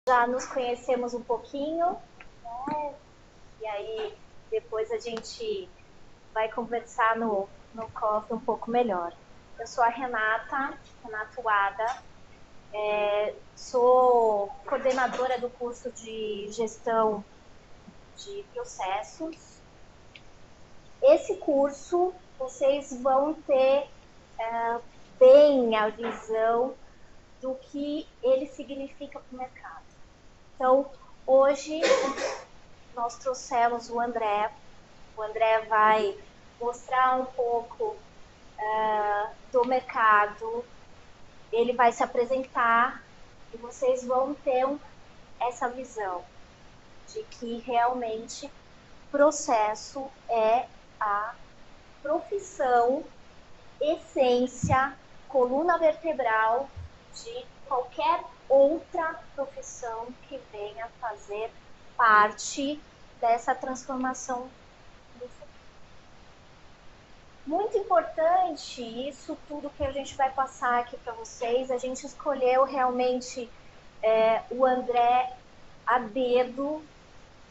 já nos conhecemos um pouquinho, né? E aí depois a gente vai conversar no coffee um pouco melhor. Eu sou a Renata Wada, sou coordenadora do curso de gestão de processos. Esse curso vocês vão ter bem a visão do que ele significa para o mercado. Então, hoje nós trouxemos o André. O André vai mostrar um pouco do mercado, ele vai se apresentar e vocês vão ter essa visão de que realmente processo é a profissão, essência, coluna vertebral de qualquer outra profissão que venha fazer parte dessa transformação do futuro. Muito importante, isso tudo que a gente vai passar aqui para vocês, a gente escolheu realmente o André a dedo,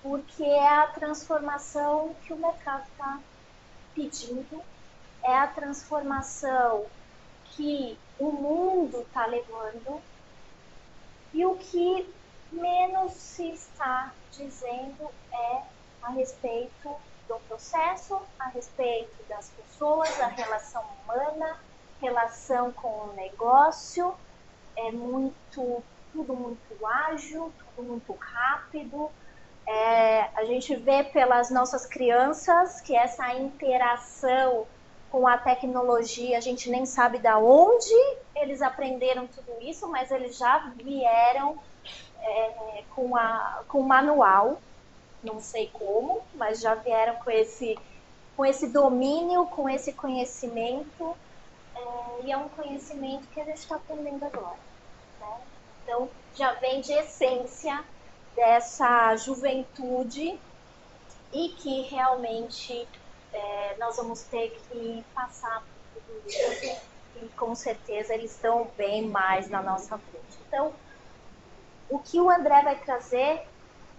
porque é a transformação que o mercado está pedindo, é a transformação que o mundo está levando e o que menos se está dizendo é a respeito do processo, a respeito das pessoas, a relação humana, relação com o negócio, é tudo muito ágil, tudo muito rápido. A gente vê pelas nossas crianças que essa interação com a tecnologia, a gente nem sabe de onde eles aprenderam tudo isso, mas eles já vieram com o manual, não sei como, mas já vieram com esse domínio, com esse conhecimento, e é um conhecimento que a gente está aprendendo agora, né? Então, já vem de essência dessa juventude e que realmente nós vamos ter que passar por tudo isso e com certeza eles estão bem mais na nossa frente. Então, o que o André vai trazer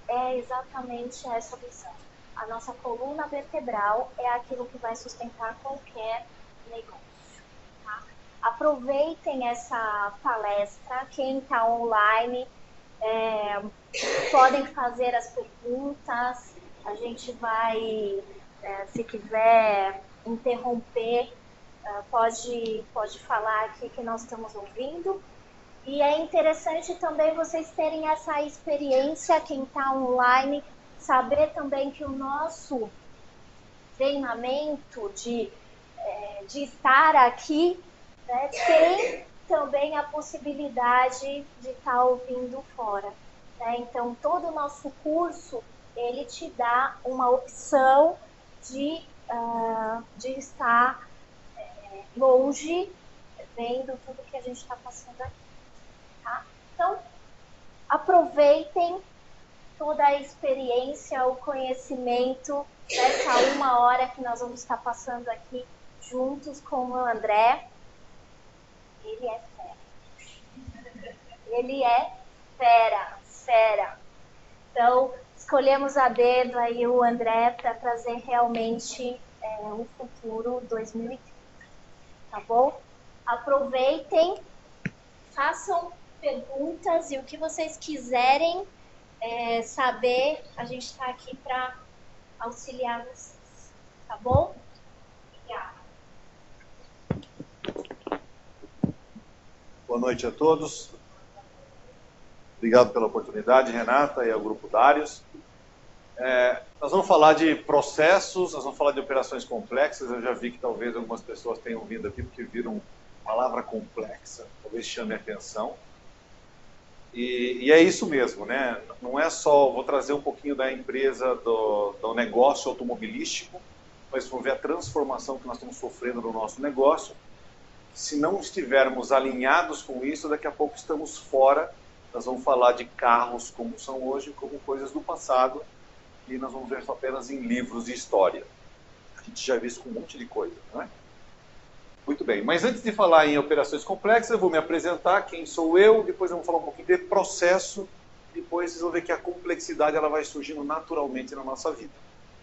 é exatamente essa visão. A nossa coluna vertebral é aquilo que vai sustentar qualquer negócio. Tá? Aproveitem essa palestra, quem está online podem fazer as perguntas, a gente vai, se quiser interromper, pode falar aqui que nós estamos ouvindo. E é interessante também vocês terem essa experiência, quem está online, saber também que o nosso treinamento de estar aqui, né, tem também a possibilidade de estar ouvindo fora. Né? Então, todo o nosso curso, ele te dá uma opção de estar longe, vendo tudo que a gente está passando aqui. Tá? Então, aproveitem toda a experiência, o conhecimento dessa 1 hora que nós vamos estar passando aqui juntos com o André. Ele é fera. Ele é fera. Então, escolhemos a dedo aí o André para trazer realmente o futuro 2030. Tá bom? Aproveitem, façam perguntas e o que vocês quiserem saber, a gente está aqui para auxiliar vocês. Tá bom? Obrigada. Boa noite a todos. Obrigado pela oportunidade, Renata e ao Grupo Darius. Nós vamos falar de processos, nós vamos falar de operações complexas. Eu já vi que talvez algumas pessoas tenham vindo aqui porque viram palavra complexa, talvez chame a atenção. E é isso mesmo, né? Não é só, vou trazer um pouquinho da empresa, do negócio automobilístico, mas vou ver a transformação que nós estamos sofrendo no nosso negócio. Se não estivermos alinhados com isso, daqui a pouco estamos fora. Nós vamos falar de carros como são hoje, como coisas do passado, e nós vamos ver isso apenas em livros de história. A gente já viu isso com um monte de coisa, não é? Muito bem, mas antes de falar em operações complexas, eu vou me apresentar, quem sou eu, depois eu vou falar um pouquinho de processo depois vocês vão ver que a complexidade ela vai surgindo naturalmente na nossa vida.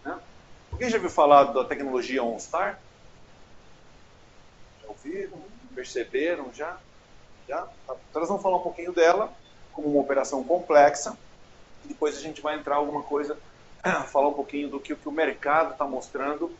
Né? Alguém já viu falar da tecnologia OnStar? Já ouviram? Perceberam já? Já? Então nós vamos falar um pouquinho dela, como uma operação complexa, e depois a gente vai entrar alguma coisa, falar um pouquinho do que o mercado está mostrando,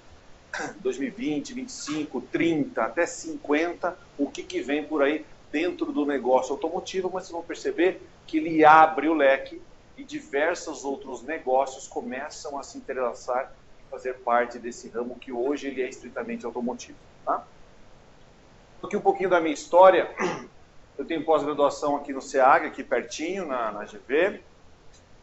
2020, 25, 30, até 50, o que vem por aí dentro do negócio automotivo, mas vocês vão perceber que ele abre o leque e diversos outros negócios começam a se entrelaçar e fazer parte desse ramo que hoje ele é estritamente automotivo. Tá? Aqui um pouquinho da minha história. Eu tenho pós-graduação aqui no SEAG, aqui pertinho, na GV.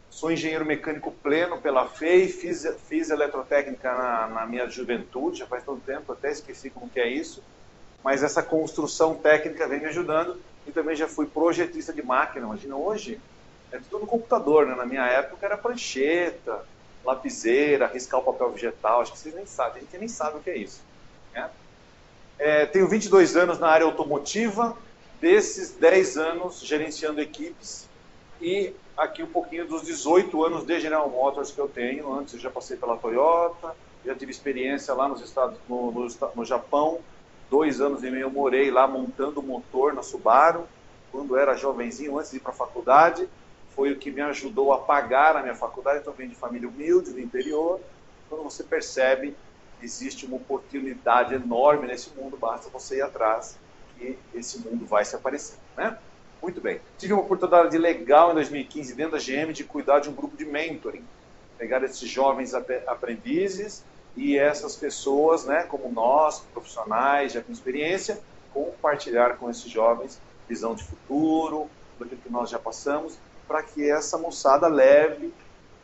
Sou engenheiro mecânico pleno pela FEI, fiz eletrotécnica na minha juventude, já faz tanto tempo, até esqueci como que é isso. Mas essa construção técnica vem me ajudando e também já fui projetista de máquina. Imagina, hoje é tudo no computador, né? Na minha época era prancheta, lapiseira, riscar o papel vegetal, acho que vocês nem sabem, a gente nem sabe o que é isso. Né? Tenho 22 anos na área automotiva, desses 10 anos gerenciando equipes e aqui um pouquinho dos 18 anos de General Motors que eu tenho. Antes eu já passei pela Toyota, já tive experiência lá no Japão, 2 anos e meio eu morei lá montando o motor na Subaru, quando era jovenzinho, antes de ir para a faculdade. Foi o que me ajudou a pagar a minha faculdade. Então, eu venho de família humilde, do interior. Quando você percebe que existe uma oportunidade enorme nesse mundo, basta você ir atrás e esse mundo vai se aparecer, né? Muito bem. Tive uma oportunidade legal em 2015, dentro da GM, de cuidar de um grupo de mentoring. Pegar esses jovens aprendizes e essas pessoas, né, como nós, profissionais, já com experiência, compartilhar com esses jovens visão de futuro, do que nós já passamos, para que essa moçada leve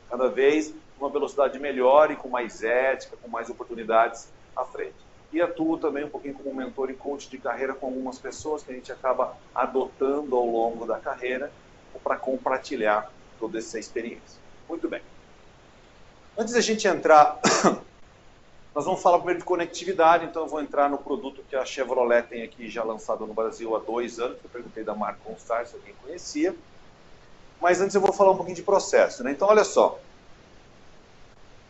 cada vez uma velocidade melhor e com mais ética, com mais oportunidades à frente. E atuo também um pouquinho como mentor e coach de carreira com algumas pessoas que a gente acaba adotando ao longo da carreira para compartilhar toda essa experiência. Muito bem. Antes da gente entrar, nós vamos falar primeiro de conectividade, então eu vou entrar no produto que a Chevrolet tem aqui já lançado no Brasil há 2 anos, que eu perguntei da marca OnStar, se alguém conhecia. Mas antes eu vou falar um pouquinho de processo, né? Então, olha só.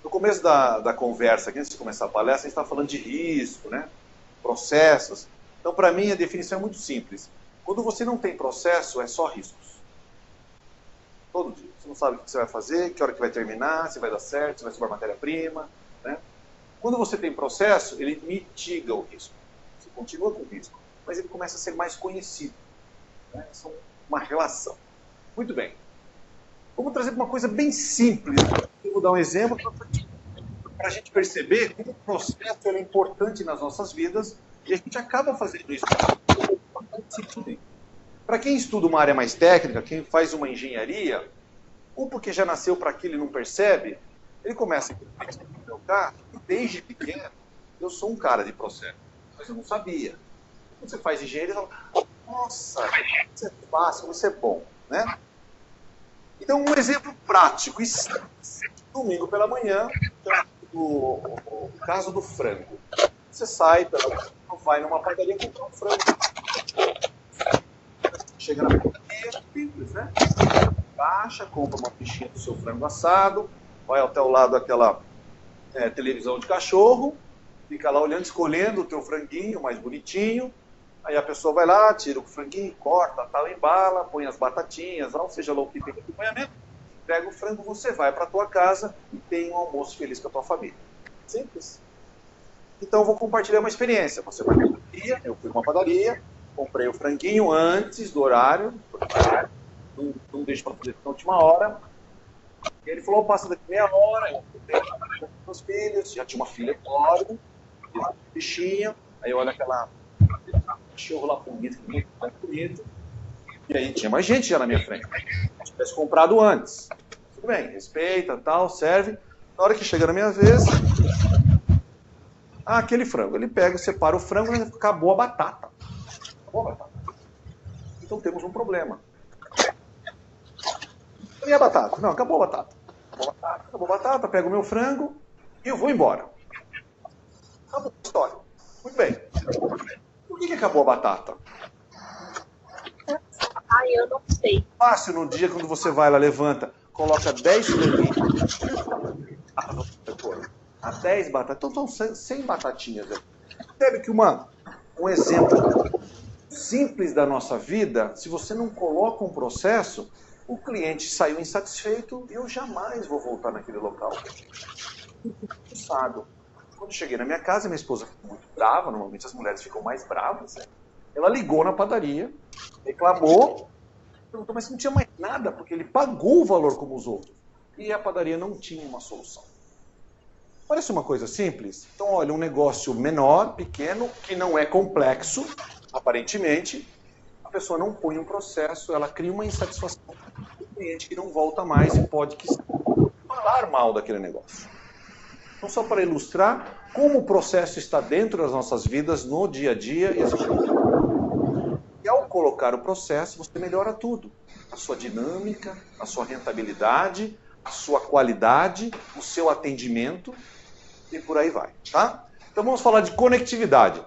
No começo da conversa, aqui, antes de começar a palestra, a gente está falando de risco, né? Processos. Então, para mim, a definição é muito simples. Quando você não tem processo, é só riscos. Todo dia. Você não sabe o que você vai fazer, que hora que vai terminar, se vai dar certo, se vai sobrar matéria-prima, né? Quando você tem processo, ele mitiga o risco. Você continua com o risco, mas ele começa a ser mais conhecido. Né? São uma relação. Muito bem. Vamos trazer uma coisa bem simples. Eu vou dar um exemplo para a gente perceber como o processo é importante nas nossas vidas e a gente acaba fazendo isso. Para quem estuda uma área mais técnica, quem faz uma engenharia, ou porque já nasceu para aquilo e não percebe, ele começa a meu carro e desde pequeno eu sou um cara de processo, mas eu não sabia. Quando você faz engenharia, você fala, nossa, isso é fácil, isso é bom, né? Então, um exemplo prático, domingo pela manhã, o caso do frango. Você sai, vai numa padaria comprar um frango. Chega na padaria, simples, né? Baixa, compra uma fichinha do seu frango assado, vai até o lado daquela televisão de cachorro, fica lá olhando, escolhendo o teu franguinho mais bonitinho. Aí a pessoa vai lá, tira o franguinho, corta, tal, embala, põe as batatinhas, ou seja lá o que tem de acompanhamento, pega o frango, você vai para a tua casa e tem um almoço feliz com a tua família. Simples. Então eu vou compartilhar uma experiência. Você vai na padaria, eu fui uma padaria, comprei o franguinho antes do horário, não deixo para fazer na última hora. E ele falou, passa daqui meia hora, eu comprei com meus filhos, já tinha uma filha enorme, bichinho, aí eu olho aquela cachorro lá bonito, muito bonito. E aí tinha mais gente já na minha frente. Se tivesse comprado antes. Tudo bem, respeita, tal, serve. Na hora que chega na minha vez, aquele frango. Ele pega, separa o frango e acabou a batata. Acabou a batata. Então temos um problema. E a batata? Não, acabou a batata. Acabou a batata, pego o meu frango e eu vou embora. Acabou a história. Muito bem. Por que acabou a batata? eu não sei. Fácil, no dia quando você vai lá, levanta, coloca 10 franguinhos, a 10 batatas, então são 100 batatinhas. Percebe que um exemplo simples da nossa vida, se você não coloca um processo, o cliente saiu insatisfeito e eu jamais vou voltar naquele local. Cansado. Quando cheguei na minha casa, minha esposa ficou muito brava, normalmente as mulheres ficam mais bravas, né? Ela ligou na padaria, reclamou, perguntou, mas não tinha mais nada, porque ele pagou o valor como os outros. E a padaria não tinha uma solução. Parece uma coisa simples? Então, olha, um negócio menor, pequeno, que não é complexo, aparentemente, a pessoa não põe um processo, ela cria uma insatisfação. O cliente que não volta mais e pode falar mal daquele negócio. Então, só para ilustrar como o processo está dentro das nossas vidas, no dia a dia. E ao colocar o processo, você melhora tudo. A sua dinâmica, a sua rentabilidade, a sua qualidade, o seu atendimento e por aí vai, tá? Então vamos falar de conectividade.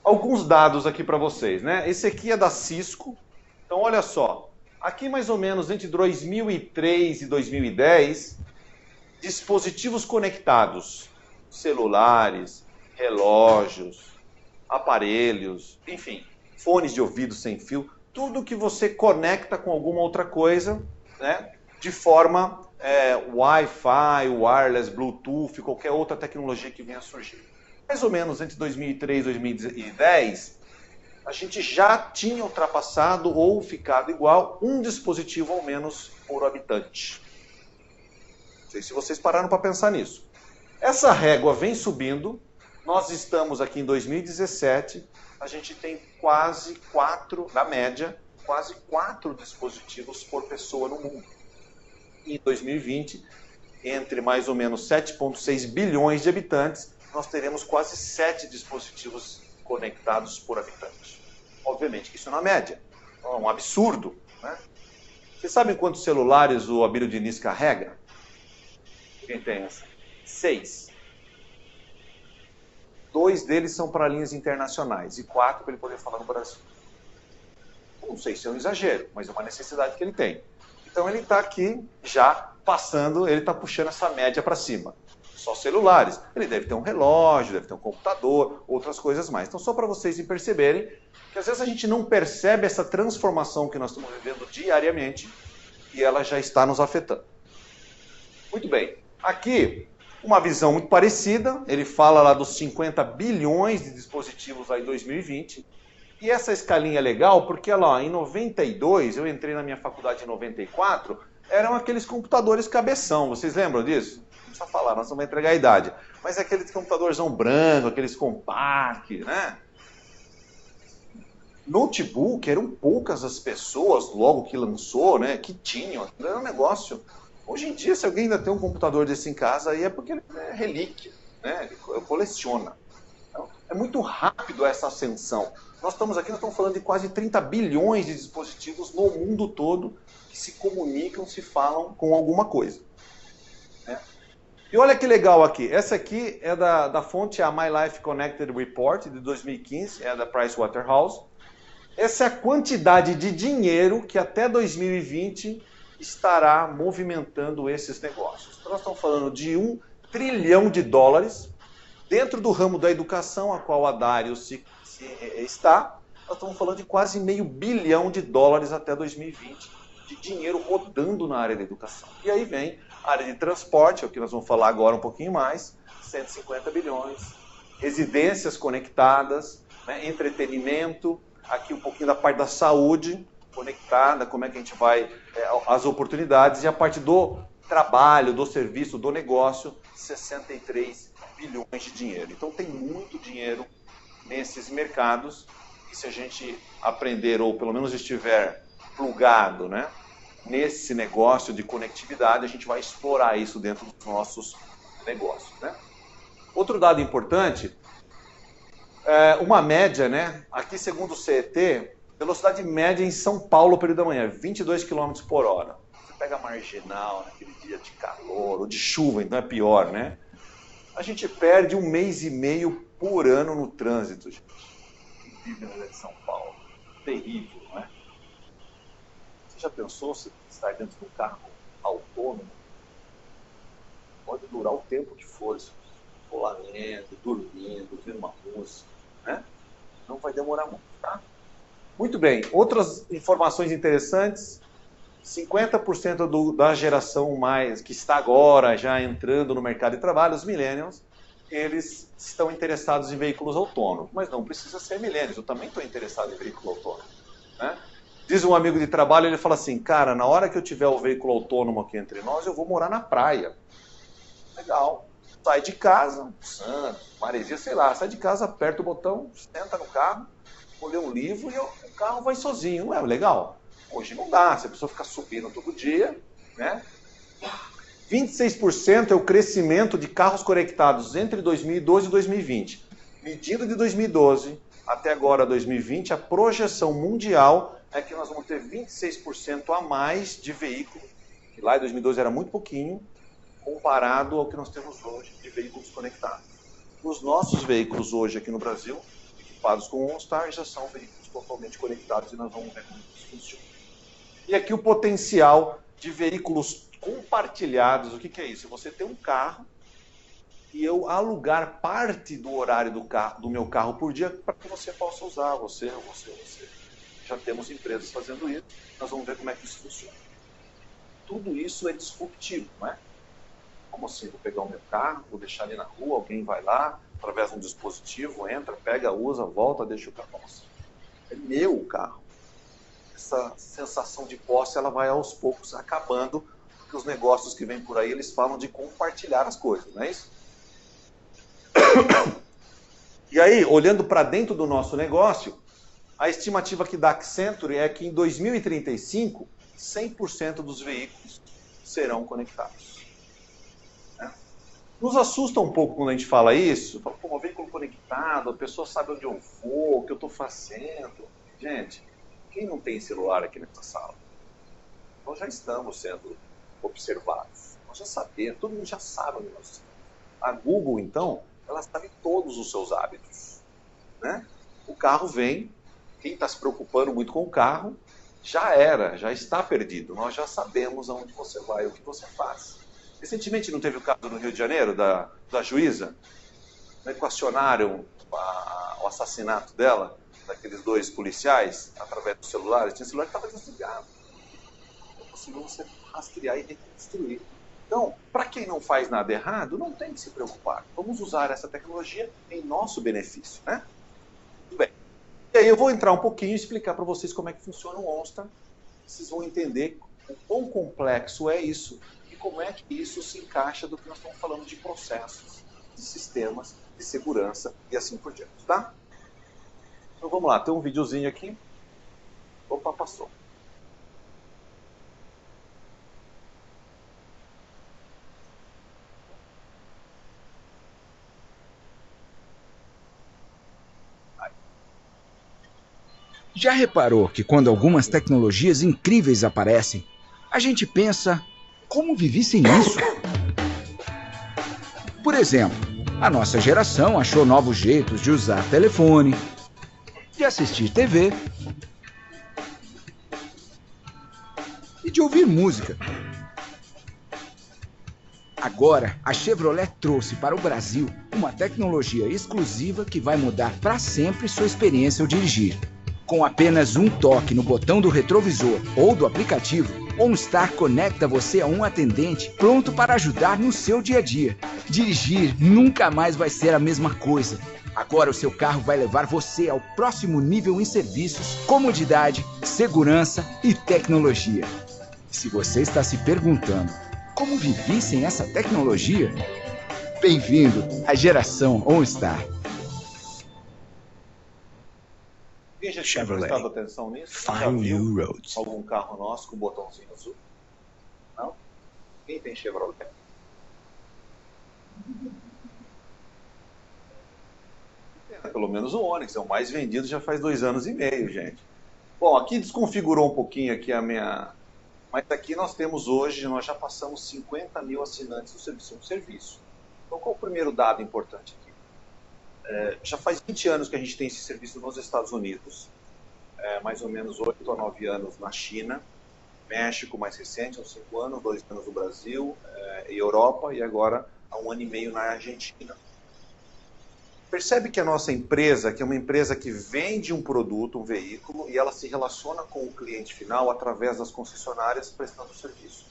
Alguns dados aqui para vocês, né? Esse aqui é da Cisco. Então olha só, aqui mais ou menos entre 2003 e 2010, dispositivos conectados, celulares, relógios, aparelhos, enfim, fones de ouvido sem fio, tudo que você conecta com alguma outra coisa, né, de forma Wi-Fi, wireless, Bluetooth, qualquer outra tecnologia que venha a surgir. Mais ou menos entre 2003 e 2010, a gente já tinha ultrapassado ou ficado igual um dispositivo ao menos por habitante. Não sei se vocês pararam para pensar nisso. Essa régua vem subindo, nós estamos aqui em 2017, a gente tem quase 4, na média, quase 4 dispositivos por pessoa no mundo. E em 2020, entre mais ou menos 7,6 bilhões de habitantes, nós teremos quase 7 dispositivos conectados por habitante. Obviamente que isso é na média, é um absurdo, né? Vocês sabem quantos celulares o Abílio Diniz carrega? Quem tem essa? 6. 2 deles são para linhas internacionais e 4 para ele poder falar no Brasil. Não sei se é um exagero, mas é uma necessidade que ele tem. Então ele está aqui já passando, ele está puxando essa média para cima. Só celulares. Ele deve ter um relógio, deve ter um computador, outras coisas mais. Então só para vocês perceberem que às vezes a gente não percebe essa transformação que nós estamos vivendo diariamente e ela já está nos afetando. Muito bem. Aqui, uma visão muito parecida, ele fala lá dos 50 bilhões de dispositivos lá em 2020, e essa escalinha é legal porque, lá, em 92, eu entrei na minha faculdade em 94, eram aqueles computadores cabeção, vocês lembram disso? Não precisa falar, nós vamos entregar a idade, mas aqueles computadorzão branco, aqueles compact, né? Notebook, eram poucas as pessoas, logo que lançou, né, que tinham, era um negócio... Hoje em dia, se alguém ainda tem um computador desse em casa, aí é porque ele é relíquia, né? Ele coleciona. Então, é muito rápido essa ascensão. Nós estamos falando de quase 30 bilhões de dispositivos no mundo todo que se comunicam, se falam com alguma coisa. Né? E olha que legal aqui. Essa aqui é da fonte, a My Life Connected Report, de 2015, é da Pricewaterhouse. Essa é a quantidade de dinheiro que até 2020... estará movimentando esses negócios. Então, nós estamos falando de $1 trilhão dentro do ramo da educação, a qual a Darius está. Nós estamos falando de quase $500 bilhão até 2020, de dinheiro rodando na área da educação. E aí vem a área de transporte, é o que nós vamos falar agora um pouquinho mais, 150 bilhões, residências conectadas, né, entretenimento, aqui um pouquinho da parte da saúde, conectada, como é que a gente vai, as oportunidades, e a parte do trabalho, do serviço, do negócio, 63 bilhões de dinheiro. Então tem muito dinheiro nesses mercados, e se a gente aprender, ou pelo menos estiver plugado, né, nesse negócio de conectividade, a gente vai explorar isso dentro dos nossos negócios. Né? Outro dado importante, uma média, né, aqui segundo o CET, velocidade média em São Paulo, período da manhã, 22 km por hora. Você pega a marginal naquele dia de calor, ou de chuva, então é pior, né? A gente perde 1 mês e meio por ano no trânsito, gente. Que vive na de São Paulo. terrível, não é? Você já pensou se estar dentro de um carro autônomo? Pode durar o tempo que for, se for lá lendo, dormindo, ouvindo uma música, né? Não vai demorar muito, tá? Muito bem, outras informações interessantes. 50% da geração mais que está agora já entrando no mercado de trabalho, os millennials, eles estão interessados em veículos autônomos, mas não precisa ser millennials, eu também estou interessado em veículo autônomo, né? Diz um amigo de trabalho, ele fala assim, cara, na hora que eu tiver o veículo autônomo aqui entre nós, eu vou morar na praia. Legal. Sai de casa, Santos, Maresia, sei lá, sai de casa, aperta o botão, senta no carro, vou ler um livro e o carro vai sozinho, não é legal? Hoje não dá, se a pessoa ficar subindo todo dia, né? 26% é o crescimento de carros conectados entre 2012 e 2020. Medida de 2012 até agora 2020, a projeção mundial é que nós vamos ter 26% a mais de veículo, que lá em 2012 era muito pouquinho, comparado ao que nós temos hoje de veículos conectados. Os nossos veículos hoje aqui no Brasil, equipados com OnStar, já são veículos totalmente conectados e nós vamos ver como isso funciona. E aqui o potencial de veículos compartilhados. O que é isso? Você tem um carro e eu alugar parte do horário do meu carro por dia para que você possa usar, você. Já temos empresas fazendo isso, nós vamos ver como é que isso funciona. Tudo isso é disruptivo, não é? Como assim? Vou pegar o meu carro, vou deixar ali na rua, alguém vai lá, através de um dispositivo, entra, pega, usa, volta, deixa o carro. Nossa, é meu o carro. Essa sensação de posse, ela vai aos poucos acabando, porque os negócios que vêm por aí, eles falam de compartilhar as coisas, não é isso? E aí, olhando para dentro do nosso negócio, a estimativa aqui da Accenture é que em 2035, 100% dos veículos serão conectados. Nos assusta um pouco quando a gente fala isso, fala, pô, um veículo conectado, a pessoa sabe onde eu vou, o que eu estou fazendo. Gente, quem não tem celular aqui nessa sala? Nós já estamos sendo observados. Nós já sabemos, todo mundo já sabe onde nós estamos. A Google, então, ela sabe todos os seus hábitos, né? O carro vem, quem está se preocupando muito com o carro, já está perdido. Nós já sabemos aonde você vai, o que você faz. Recentemente não teve o caso no Rio de Janeiro, da juíza? Equacionaram o assassinato dela, daqueles dois policiais, através dos celulares. Tinha celular que estava desligado. Não conseguiu você rastrear e reconstruir. Então, para quem não faz nada errado, não tem que se preocupar. Vamos usar essa tecnologia em nosso benefício, né? Muito bem. E aí eu vou entrar um pouquinho e explicar para vocês como é que funciona o OnStar. Vocês vão entender o quão complexo é isso e como é que isso se encaixa do que nós estamos falando de processos, de sistemas, de segurança e assim por diante, tá? Então vamos lá, tem um videozinho aqui. Opa, passou. Já reparou que quando algumas tecnologias incríveis aparecem, a gente pensa, como vivi sem isso? Por exemplo, a nossa geração achou novos jeitos de usar telefone, de assistir TV e de ouvir música. Agora, a Chevrolet trouxe para o Brasil uma tecnologia exclusiva que vai mudar para sempre sua experiência ao dirigir. Com apenas um toque no botão do retrovisor ou do aplicativo, OnStar conecta você a um atendente pronto para ajudar no seu dia a dia. Dirigir nunca mais vai ser a mesma coisa. Agora o seu carro vai levar você ao próximo nível em serviços, comodidade, segurança e tecnologia. Se você está se perguntando como vivi sem essa tecnologia, bem-vindo à geração OnStar. Quem já tinha prestado atenção nisso? Find new roads. Algum carro nosso com o botãozinho azul? Não? Quem tem Chevrolet? Pelo menos o Onix, é o mais vendido já faz 2 anos e meio, gente. Bom, aqui desconfigurou um pouquinho aqui a minha... Mas aqui nós temos hoje, nós já passamos 50 mil assinantes do serviço. Então qual é o primeiro dado importante aqui? Já faz 20 anos que a gente tem esse serviço nos Estados Unidos. mais ou menos 8 a 9 anos na China, México mais recente, uns 5 anos, 2 anos no Brasil e Europa, e agora há 1 ano e meio na Argentina. Percebe que a nossa empresa, que é uma empresa que vende um produto, um veículo, e ela se relaciona com o cliente final através das concessionárias prestando serviço.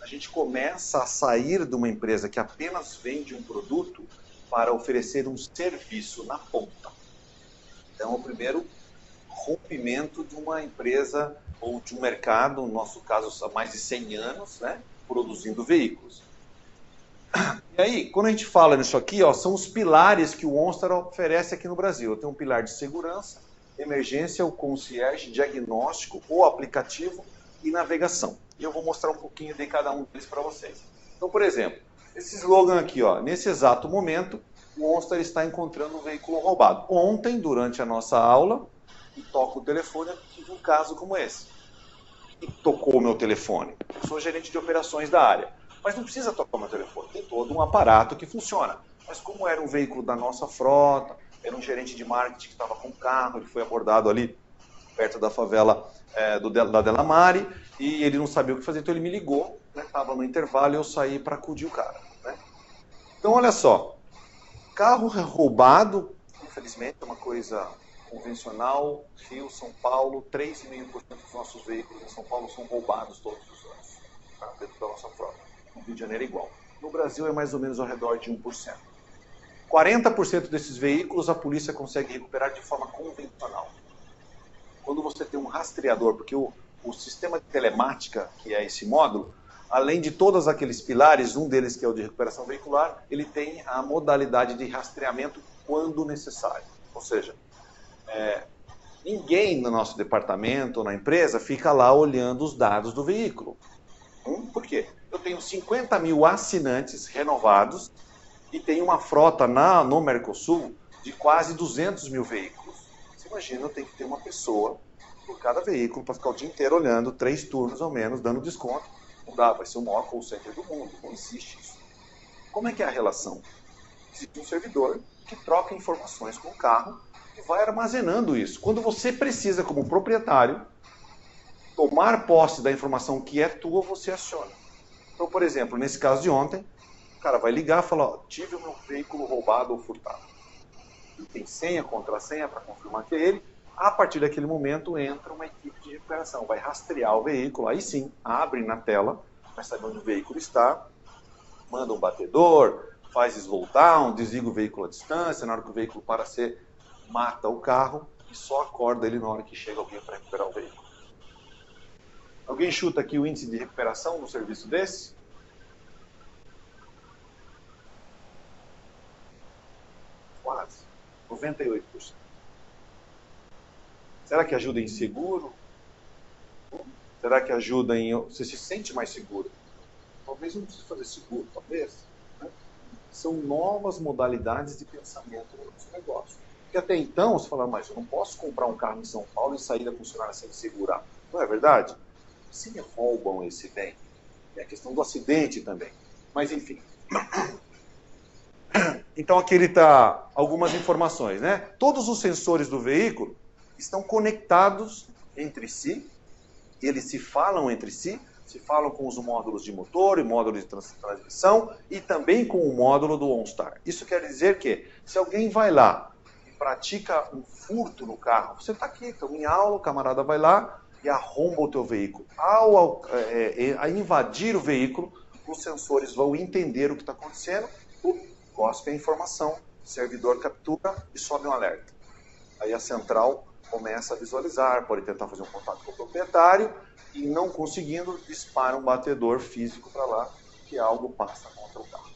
A gente começa a sair de uma empresa que apenas vende um produto para oferecer um serviço na ponta. Então, o primeiro rompimento de uma empresa ou de um mercado, no nosso caso, há mais de 100 anos, né, produzindo veículos. E aí, quando a gente fala nisso aqui, ó, são os pilares que o OnStar oferece aqui no Brasil. Eu tenho um pilar de segurança, emergência, o concierge, diagnóstico, o aplicativo e navegação. E eu vou mostrar um pouquinho de cada um deles para vocês. Então, por exemplo, esse slogan aqui, ó, nesse exato momento, o OnStar está encontrando um veículo roubado. Ontem, durante a nossa aula, e toco o telefone, eu tive um caso como esse. E tocou o meu telefone. Eu sou gerente de operações da área. Mas não precisa tocar o meu telefone. Tem todo um aparato que funciona. Mas como era um veículo da nossa frota, era um gerente de marketing que estava com um carro, ele foi abordado ali perto da favela da Delamare, e ele não sabia o que fazer, então ele me ligou, estava no intervalo e eu saí para acudir o cara. Né? Então, olha só. Carro roubado, infelizmente, é uma coisa convencional. Rio, São Paulo, 3,5% dos nossos veículos em São Paulo são roubados todos os anos, tá? Dentro da nossa frota. No Rio de Janeiro é igual. No Brasil é mais ou menos ao redor de 1%. 40% desses veículos a polícia consegue recuperar de forma convencional. Quando você tem um rastreador, porque o sistema de telemática, que é esse módulo, além de todos aqueles pilares, um deles que é o de recuperação veicular, ele tem a modalidade de rastreamento quando necessário. Ou seja, ninguém no nosso departamento ou na empresa fica lá olhando os dados do veículo. Por quê? Eu tenho 50 mil assinantes renovados e tenho uma frota no Mercosul de quase 200 mil veículos. Você imagina, eu tenho que ter uma pessoa por cada veículo para ficar o dia inteiro olhando, 3 turnos ao menos, dando desconto. Não dá, vai ser o maior call center do mundo, não existe isso. Como é que é a relação? Existe um servidor que troca informações com o carro e vai armazenando isso. Quando você precisa, como proprietário, tomar posse da informação que é tua, você aciona. Então, por exemplo, nesse caso de ontem, o cara vai ligar e falar, tive o meu veículo roubado ou furtado. Ele tem senha, contrassenha para confirmar que é ele. A partir daquele momento entra uma equipe de recuperação, vai rastrear o veículo, aí sim, abre na tela, vai saber onde o veículo está, manda um batedor, faz slow down, desliga o veículo à distância, na hora que o veículo para ser, mata o carro e só acorda ele na hora que chega alguém para recuperar o veículo. Alguém chuta aqui o índice de recuperação no serviço desse? Quase. 98%. Será que ajuda em seguro? Será que ajuda em... Você se sente mais seguro? Talvez não precise fazer seguro, talvez. Né? São novas modalidades de pensamento no nosso negócio. Porque até então, você fala, mas eu não posso comprar um carro em São Paulo e sair da concessionária sem segurar. Não é verdade? Se me roubam esse bem. É a questão do acidente também. Mas, enfim. Então, aqui ele está algumas informações, né? Todos os sensores do veículo estão conectados entre si, eles se falam entre si, se falam com os módulos de motor e módulos de transmissão e também com o módulo do OnStar. Isso quer dizer que, se alguém vai lá e pratica um furto no carro, você está aqui, estamos em aula, o camarada vai lá e arromba o teu veículo. Ao invadir o veículo, os sensores vão entender o que está acontecendo, cospe a informação, o servidor captura e sobe um alerta. Aí a central começa a visualizar, pode tentar fazer um contato com o proprietário e, não conseguindo, dispara um batedor físico para lá, que algo passa contra o carro.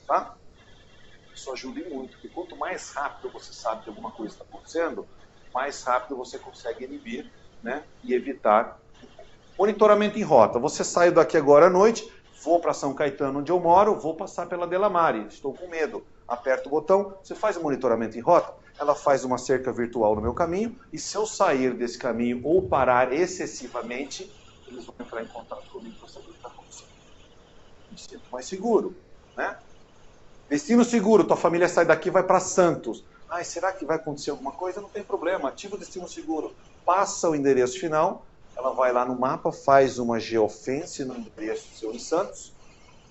Tá? Isso ajuda muito, porque quanto mais rápido você sabe que alguma coisa está acontecendo, mais rápido você consegue inibir, né, e evitar. Monitoramento em rota. Você saiu daqui agora à noite, vou para São Caetano, onde eu moro, vou passar pela Delamare, estou com medo. Aperta o botão, você faz o monitoramento em rota, ela faz uma cerca virtual no meu caminho, e se eu sair desse caminho ou parar excessivamente, eles vão entrar em contato comigo para saber o que está acontecendo. Me sinto mais seguro, né? Destino seguro, tua família sai daqui e vai para Santos. Ai, será que vai acontecer alguma coisa? Não tem problema, ativa o destino seguro. passa o endereço final, ela vai lá no mapa, faz uma geofence no endereço seu em Santos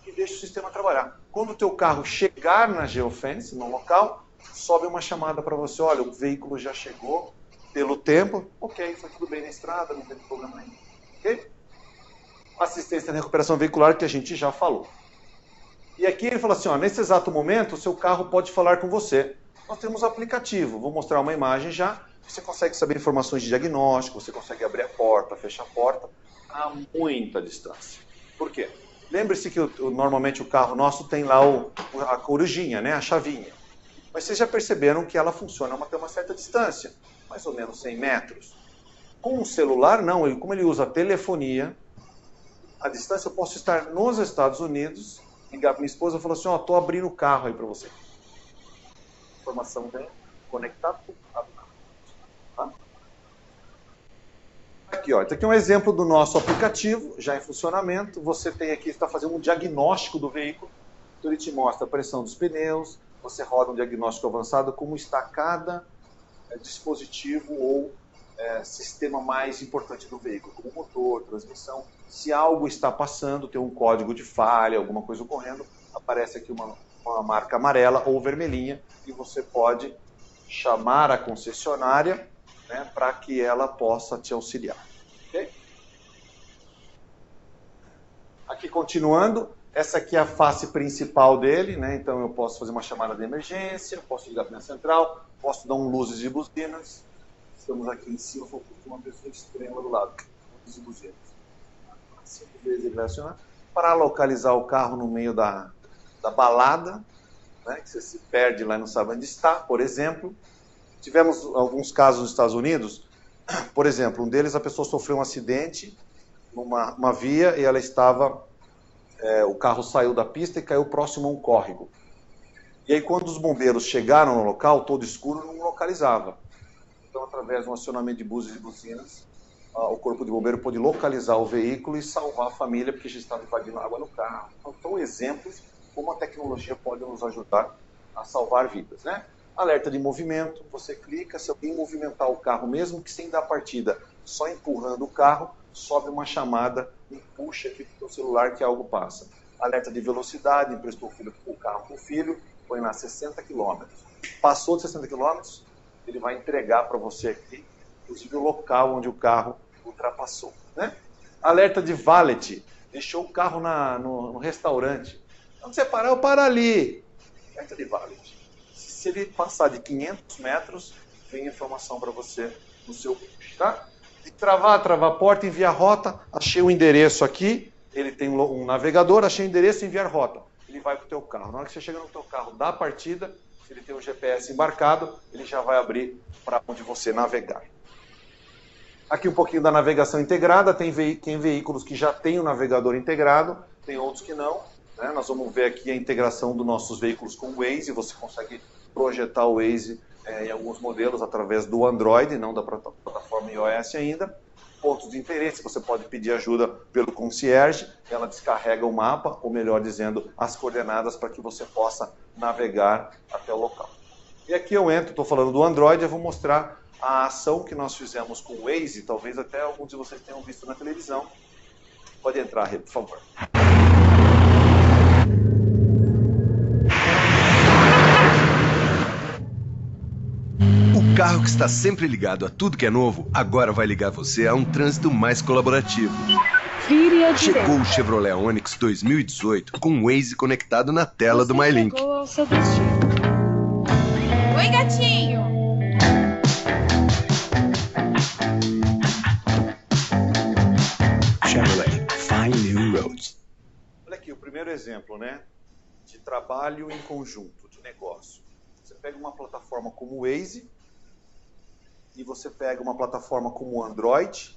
e deixa o sistema trabalhar. Quando o teu carro chegar na geofence, no local, sobe uma chamada para você, olha, o veículo já chegou pelo tempo, ok, foi tudo bem na estrada, não teve problema nenhum. Ok? Assistência na recuperação veicular que a gente já falou. E aqui ele fala assim, ó, nesse exato momento o seu carro pode falar com você. Nós temos um aplicativo, vou mostrar uma imagem já, você consegue saber informações de diagnóstico, você consegue abrir a porta, fechar a porta a muita distância. Por quê? Lembre-se que normalmente o carro nosso tem lá a corujinha, né, a chavinha. Mas vocês já perceberam que ela funciona até uma certa distância, mais ou menos 100 metros. Com o celular, não, como ele usa a telefonia, a distância eu posso estar nos Estados Unidos, ligar para minha esposa e falar assim, ó, estou abrindo o carro aí para você. A informação vem conectada com o carro. Tá? Aqui, ó, esse aqui é um exemplo do nosso aplicativo, já em funcionamento. Você tem aqui, está fazendo um diagnóstico do veículo, então ele te mostra a pressão dos pneus, você roda um diagnóstico avançado, como está cada dispositivo ou sistema mais importante do veículo, como motor, transmissão. Se algo está passando, tem um código de falha, alguma coisa ocorrendo, aparece aqui uma marca amarela ou vermelhinha e você pode chamar a concessionária, né, para que ela possa te auxiliar. Okay? Aqui continuando, essa aqui é a face principal dele, né? Então eu posso fazer uma chamada de emergência, posso ligar para a minha central, posso dar luzes e buzinas. Estamos aqui em cima, vou colocar uma pessoa extrema do lado, luzes e buzinas. 5 vezes ele vai acionar para localizar o carro no meio da balada, né? Que você se perde lá e não sabe onde está, por exemplo. Tivemos alguns casos nos Estados Unidos, por exemplo, um deles a pessoa sofreu um acidente numa via e ela estava... o carro saiu da pista e caiu próximo a um córrego. E aí, quando os bombeiros chegaram no local, todo escuro, não localizava. Então, através de um acionamento de buzes e buzinas, o corpo de bombeiro pôde localizar o veículo e salvar a família, porque já estava invadindo água no carro. Então, são exemplos como a tecnologia pode nos ajudar a salvar vidas, né? Alerta de movimento, você clica, se alguém movimentar o carro, mesmo que sem dar partida, só empurrando o carro, sobe uma chamada e puxa aqui para o celular que algo passa. Alerta de velocidade, emprestou o carro para o filho, põe lá 60 km. Passou de 60 km, ele vai entregar para você aqui, inclusive o local onde o carro ultrapassou. Né? Alerta de valet, deixou o carro no restaurante. Onde você parar, eu paro ali. Alerta de valet. Se ele passar de 500 metros, vem informação para você no seu push, tá? E travar a porta, enviar rota, achei o endereço aqui, ele tem um navegador, achei o endereço, enviar rota. Ele vai para o teu carro. Na hora que você chega no teu carro, dá a partida, se ele tem o GPS embarcado, ele já vai abrir para onde você navegar. Aqui um pouquinho da navegação integrada, tem veículos que já têm o navegador integrado, tem outros que não. Né? Nós vamos ver aqui a integração dos nossos veículos com o Waze, você consegue projetar o Waze em alguns modelos através do Android, não da plataforma iOS ainda. Pontos de interesse, você pode pedir ajuda pelo concierge, ela descarrega o mapa, ou melhor dizendo, as coordenadas para que você possa navegar até o local. E aqui eu entro, estou falando do Android, eu vou mostrar a ação que nós fizemos com o Waze, talvez até alguns de vocês tenham visto na televisão. Pode entrar, Rê, por favor. O carro que está sempre ligado a tudo que é novo, agora vai ligar você a um trânsito mais colaborativo. Chegou o Chevrolet Onix 2018 com o Waze conectado na tela do MyLink. Chegou ao seu destino. Oi, gatinho! Chevrolet, find new roads. Olha aqui o primeiro exemplo, né? De trabalho em conjunto, de negócio. Você pega uma plataforma como o Waze e você pega uma plataforma como o Android,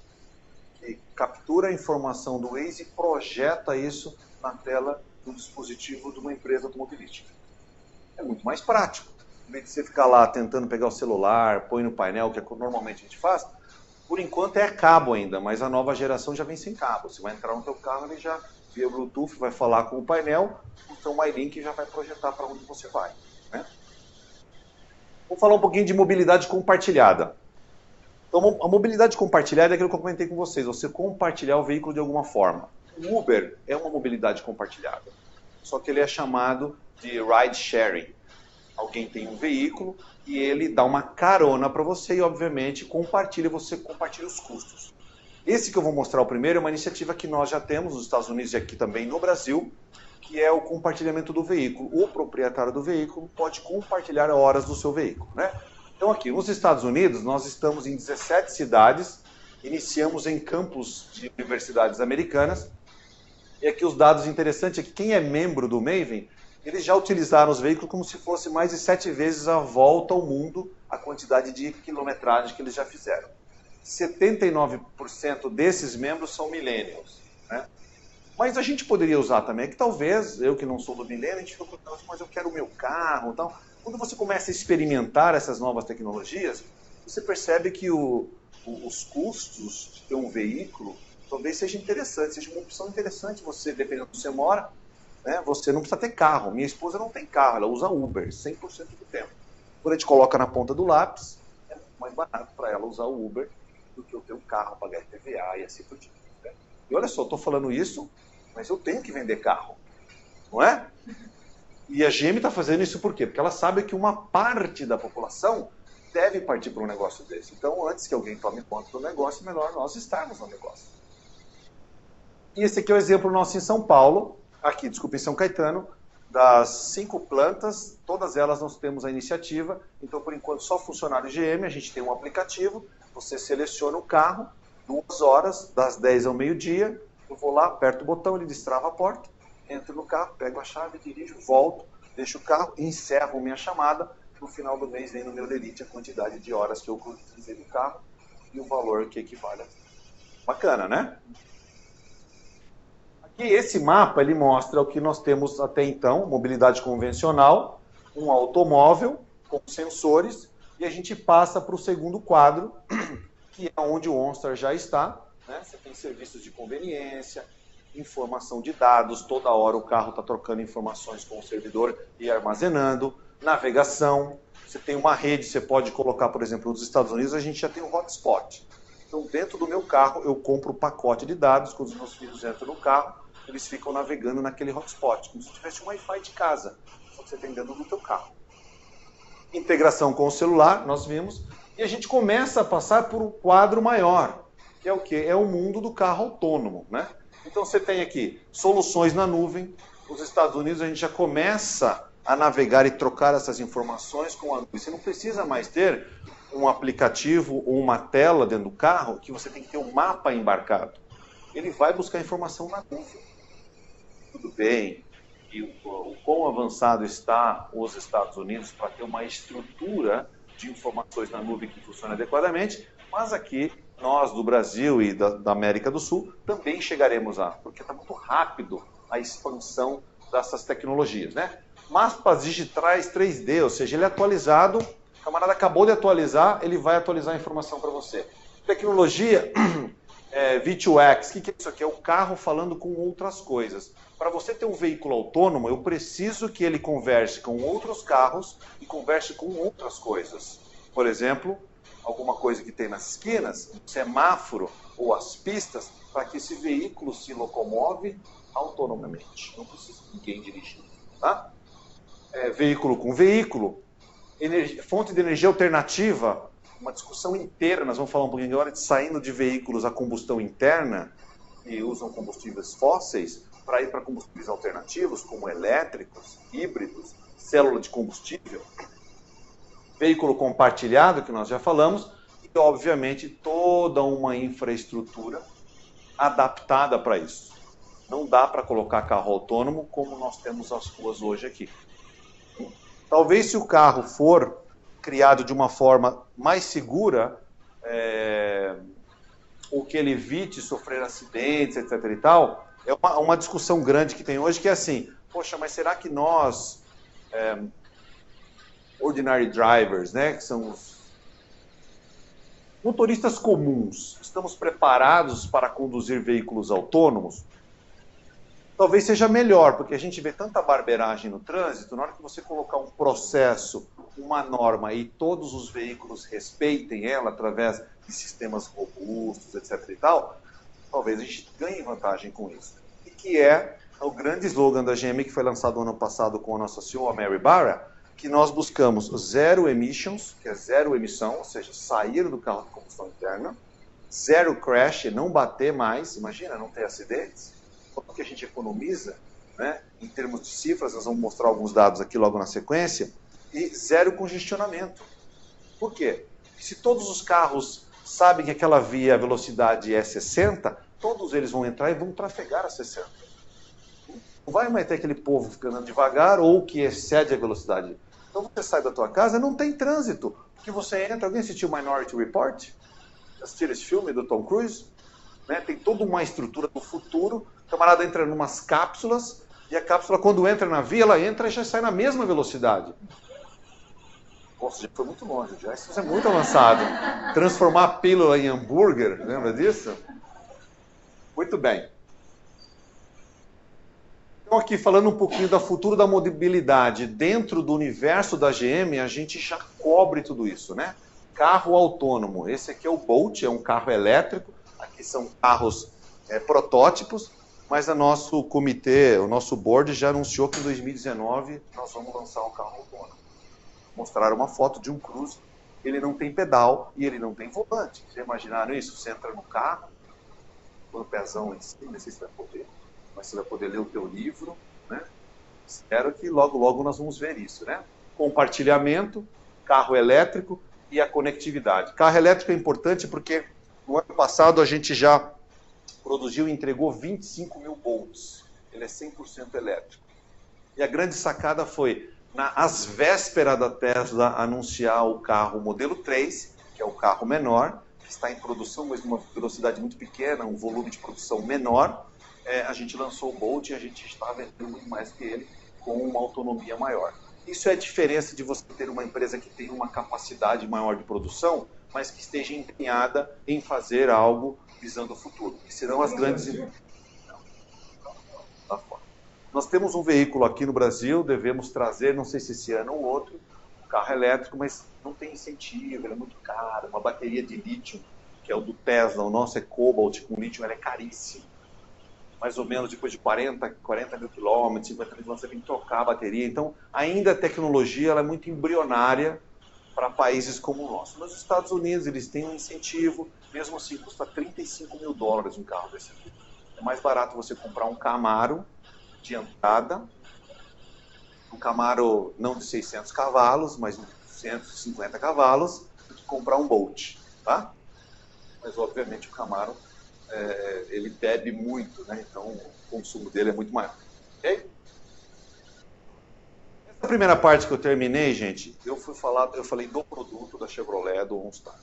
que captura a informação do Waze e projeta isso na tela do dispositivo de uma empresa automobilística. É muito mais prático. Em vez de você ficar lá tentando pegar o celular, põe no painel, que é normalmente a gente faz, por enquanto é cabo ainda, mas a nova geração já vem sem cabo. Você vai entrar no teu carro, ele já via Bluetooth, vai falar com o painel, o seu MyLink já vai projetar para onde você vai. Né? Vamos falar um pouquinho de mobilidade compartilhada. Então, a mobilidade compartilhada é aquilo que eu comentei com vocês, você compartilhar o veículo de alguma forma. O Uber é uma mobilidade compartilhada, só que ele é chamado de ride sharing. Alguém tem um veículo e ele dá uma carona para você e, obviamente, você compartilha os custos. Esse que eu vou mostrar o primeiro é uma iniciativa que nós já temos nos Estados Unidos e aqui também no Brasil, que é o compartilhamento do veículo. O proprietário do veículo pode compartilhar horas do seu veículo, né? Então aqui, nos Estados Unidos, nós estamos em 17 cidades, iniciamos em campus de universidades americanas, e aqui os dados interessantes é que quem é membro do Maven, eles já utilizaram os veículos como se fosse mais de 7 vezes a volta ao mundo, a quantidade de quilometragem que eles já fizeram. 79% desses membros são millennials, né? Mas a gente poderia usar também, que talvez, eu que não sou do millennial, a gente fica pensando, mas eu quero o meu carro e tal. Quando você começa a experimentar essas novas tecnologias, você percebe que os custos de ter um veículo talvez seja interessante, seja uma opção interessante você, dependendo de onde você mora, né, você não precisa ter carro. Minha esposa não tem carro, ela usa Uber 100% do tempo. Quando a gente coloca na ponta do lápis, é muito mais barato para ela usar o Uber do que eu ter um carro, pagar IPVA e assim por diante. Né? E olha só, eu estou falando isso, mas eu tenho que vender carro, não é? E a GM está fazendo isso por quê? Porque ela sabe que uma parte da população deve partir para um negócio desse. Então, antes que alguém tome conta do negócio, é melhor nós estarmos no negócio. E esse aqui é o exemplo nosso em São Paulo, aqui, desculpa, em São Caetano, das 5 plantas, todas elas nós temos a iniciativa. Então, por enquanto, só funcionário GM, a gente tem um aplicativo, você seleciona o carro, 2 horas, das 10 ao meio-dia, eu vou lá, aperto o botão, ele destrava a porta, entro no carro, pego a chave, dirijo, volto, deixo o carro, encerro minha chamada. No final do mês vem no meu Lerite a quantidade de horas que eu utilizei do carro e o valor que equivale. Bacana, né? Aqui esse mapa ele mostra o que nós temos até então, mobilidade convencional, um automóvel com sensores, e a gente passa para o segundo quadro, que é onde o OnStar já está, né? Você tem serviços de conveniência, informação de dados, toda hora o carro está trocando informações com o servidor e armazenando, navegação, você tem uma rede, você pode colocar, por exemplo, nos Estados Unidos a gente já tem um hotspot. Então dentro do meu carro eu compro um pacote de dados, quando os meus filhos entram no carro, eles ficam navegando naquele hotspot, como se tivesse um Wi-Fi de casa, só que você tem dentro do teu carro. Integração com o celular, nós vimos, e a gente começa a passar por um quadro maior, que é o quê? É o mundo do carro autônomo, né? Então você tem aqui soluções na nuvem. Nos Estados Unidos a gente já começa a navegar e trocar essas informações com a nuvem. Você não precisa mais ter um aplicativo ou uma tela dentro do carro que você tem que ter um mapa embarcado. Ele vai buscar informação na nuvem. Tudo bem, e o quão avançado está os Estados Unidos para ter uma estrutura de informações na nuvem que funcione adequadamente, mas aqui nós do Brasil e da América do Sul também chegaremos lá, porque está muito rápido a expansão dessas tecnologias, né? Mapas digitais 3D, ou seja, ele é atualizado, o camarada acabou de atualizar, ele vai atualizar a informação para você. Tecnologia V2X, o que é isso aqui? É o carro falando com outras coisas. Para você ter um veículo autônomo, eu preciso que ele converse com outros carros e converse com outras coisas. Por exemplo, alguma coisa que tem nas esquinas, um semáforo ou as pistas, para que esse veículo se locomove autonomamente. Não precisa de ninguém dirigir. Tá? Veículo com veículo, fonte de energia alternativa, uma discussão inteira, nós vamos falar um pouquinho agora de saindo de veículos a combustão interna, que usam combustíveis fósseis, para ir para combustíveis alternativos, como elétricos, híbridos, célula de combustível. Veículo compartilhado, que nós já falamos, e obviamente toda uma infraestrutura adaptada para isso. Não dá para colocar carro autônomo como nós temos as ruas hoje aqui. Talvez se o carro for criado de uma forma mais segura, ou que ele evite sofrer acidentes, etc. e tal, é uma discussão grande que tem hoje, que é assim, poxa, mas será que nós, ordinary drivers, né, que são os motoristas comuns, estamos preparados para conduzir veículos autônomos? Talvez seja melhor, porque a gente vê tanta barbeiragem no trânsito, na hora que você colocar um processo, uma norma, e todos os veículos respeitem ela através de sistemas robustos, etc. e tal, talvez a gente ganhe vantagem com isso. E que é o grande slogan da GM que foi lançado ano passado com a nossa CEO, a Mary Barra, que nós buscamos zero emissions, que é zero emissão, ou seja, sair do carro de combustão interna, zero crash, não bater mais, imagina, não ter acidentes, quanto que a gente economiza, né, em termos de cifras, nós vamos mostrar alguns dados aqui logo na sequência, e zero congestionamento. Por quê? Se todos os carros sabem que aquela via, a velocidade é 60, todos eles vão entrar e vão trafegar a 60. Não vai mais ter aquele povo ficando devagar ou que excede a velocidade. Então você sai da tua casa, não tem trânsito, porque você entra. Alguém assistiu Minority Report? Assistiu esse filme do Tom Cruise? Né? Tem toda uma estrutura do futuro, o camarada entra em umas cápsulas, e a cápsula, quando entra na via, ela entra e já sai na mesma velocidade. Nossa, já foi muito longe, já. Isso é muito avançado. Transformar a pílula em hambúrguer, lembra disso? Muito bem. Então, aqui falando um pouquinho do futuro da mobilidade, dentro do universo da GM, a gente já cobre tudo isso, né? Carro autônomo. Esse aqui é o Bolt, é um carro elétrico. Aqui são carros protótipos, mas o nosso comitê, o nosso board já anunciou que em 2019 nós vamos lançar um carro autônomo. Mostraram uma foto de um Cruze, ele não tem pedal e ele não tem volante. Vocês imaginaram isso? Você entra no carro, põe o pezão em cima, não sei se vai poder, mas você vai poder ler o teu livro, né? Espero que logo, logo nós vamos ver isso, né? Compartilhamento, carro elétrico e a conectividade. Carro elétrico é importante porque no ano passado a gente já produziu e entregou 25 mil volts. Ele é 100% elétrico. E a grande sacada foi, às vésperas da Tesla anunciar o carro modelo 3, que é o carro menor, que está em produção, mas numa velocidade muito pequena, um volume de produção menor, a gente lançou o Bolt e a gente está vendendo muito mais que ele, com uma autonomia maior. Isso é a diferença de você ter uma empresa que tem uma capacidade maior de produção, mas que esteja empenhada em fazer algo visando o futuro. E serão as grandes... Tá fora. Nós temos um veículo aqui no Brasil, devemos trazer, não sei se esse ano ou outro, um carro elétrico, mas não tem incentivo, ele é muito caro. Uma bateria de lítio, que é o do Tesla, o nosso é Cobalt com lítio, ela é caríssima. Mais ou menos depois de 40 mil quilômetros, 50 mil quilômetros, você tem que trocar a bateria. Então, ainda a tecnologia ela é muito embrionária para países como o nosso. Nos Estados Unidos, eles têm um incentivo, mesmo assim, custa $35 mil um carro desse aqui. É mais barato você comprar um Camaro de entrada, um Camaro não de 600 cavalos, mas de 150 cavalos, do que comprar um Bolt, tá? Mas, obviamente, o Camaro, ele bebe muito, né? Então o consumo dele é muito maior. Ok? Essa primeira parte que eu terminei, gente, eu falei do produto da Chevrolet, do OnStar.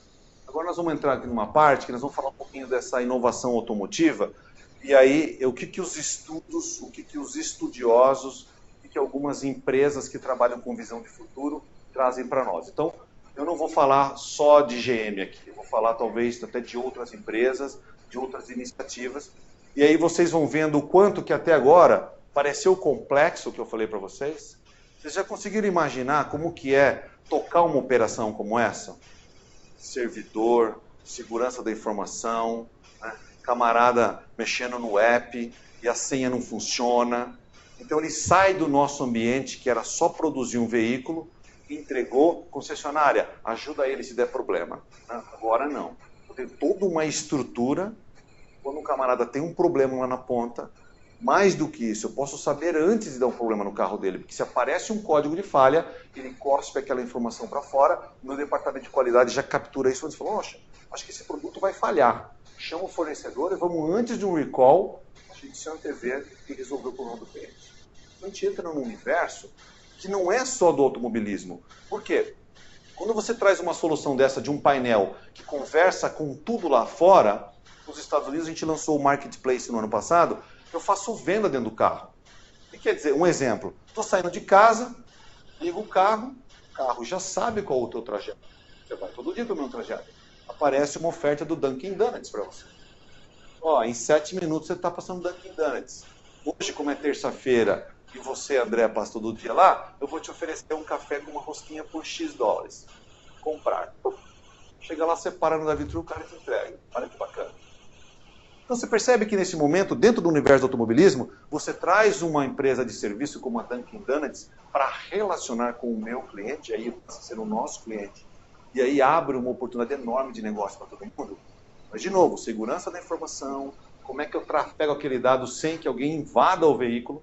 Agora nós vamos entrar aqui numa parte que nós vamos falar um pouquinho dessa inovação automotiva, e aí o que os estudos, o que os estudiosos, o que algumas empresas que trabalham com visão de futuro trazem para nós. Então, eu não vou falar só de GM aqui, eu vou falar talvez até de outras empresas, de outras iniciativas, e aí vocês vão vendo o quanto que até agora pareceu complexo o que eu falei para vocês. Vocês já conseguiram imaginar como que é tocar uma operação como essa? Servidor, segurança da informação, né? Camarada mexendo no app e a senha não funciona. Então ele sai do nosso ambiente, que era só produzir um veículo, entregou, concessionária, ajuda ele se der problema. Agora não. Tem toda uma estrutura, quando um camarada tem um problema lá na ponta, mais do que isso, eu posso saber antes de dar um problema no carro dele, porque se aparece um código de falha, ele cospe aquela informação para fora, o meu departamento de qualidade já captura isso e fala, oxa, acho que esse produto vai falhar. Chama o fornecedor e vamos, antes de um recall, a gente se antever e resolver o problema do cliente. Então a gente entra num universo que não é só do automobilismo. Por quê? Quando você traz uma solução dessa de um painel que conversa com tudo lá fora, nos Estados Unidos a gente lançou o Marketplace no ano passado, eu faço venda dentro do carro. O que quer dizer? Um exemplo, estou saindo de casa, ligo o carro já sabe qual é o teu trajeto. Você vai todo dia para o meu trajeto. Aparece uma oferta do Dunkin' Donuts para você. Ó, em 7 minutos você está passando Dunkin' Donuts. Hoje, como é terça-feira, e você, André, passa todo dia lá, eu vou te oferecer um café com uma rosquinha por X dólares. Comprar. chega lá, você para no drive-thru, o cara te entrega. Olha que bacana. Então você percebe que nesse momento, dentro do universo do automobilismo, você traz uma empresa de serviço como a Dunkin' Donuts para relacionar com o meu cliente, aí passa a ser o nosso cliente. E aí abre uma oportunidade enorme de negócio para todo mundo. Mas, de novo, segurança da informação, como é que eu trafego aquele dado sem que alguém invada o veículo.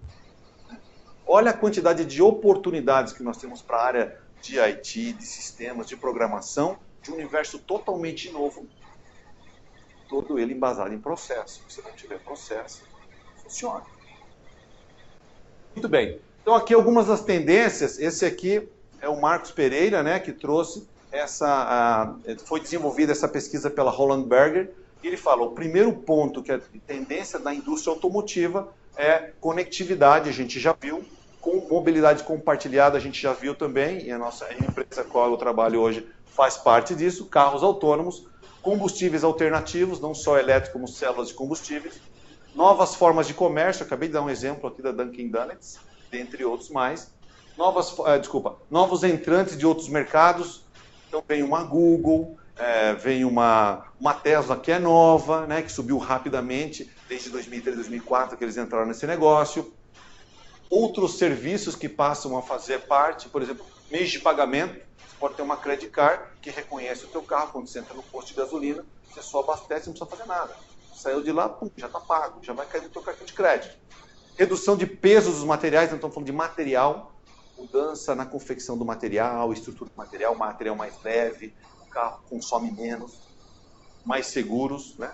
Olha a quantidade de oportunidades que nós temos para a área de IT, de sistemas, de programação, de um universo totalmente novo. Todo ele embasado em processo. Se não tiver processo, não funciona. Muito bem. Então aqui algumas das tendências. Esse aqui é o Marcos Pereira, né, que trouxe foi desenvolvida essa pesquisa pela Roland Berger. E ele fala, o primeiro ponto que é a tendência da indústria automotiva é conectividade, a gente já viu. Com mobilidade compartilhada, a gente já viu também. E a nossa empresa, qual eu trabalho hoje, faz parte disso. Carros autônomos. Combustíveis alternativos, não só elétricos, como células de combustíveis. Novas formas de comércio, acabei de dar um exemplo aqui da Dunkin' Donuts, dentre outros mais. Novos entrantes de outros mercados. Então vem uma Google, vem uma Tesla que é nova, né, que subiu rapidamente, desde 2003, 2004 que eles entraram nesse negócio. Outros serviços que passam a fazer parte, por exemplo, meios de pagamento. Pode ter uma credit card que reconhece o teu carro quando você entra no posto de gasolina, você só abastece e não precisa fazer nada. Saiu de lá, pum, já está pago, já vai cair no teu cartão de crédito. Redução de peso dos materiais, então estamos falando de material, mudança na confecção do material, estrutura do material mais leve, o carro consome menos, mais seguros, né?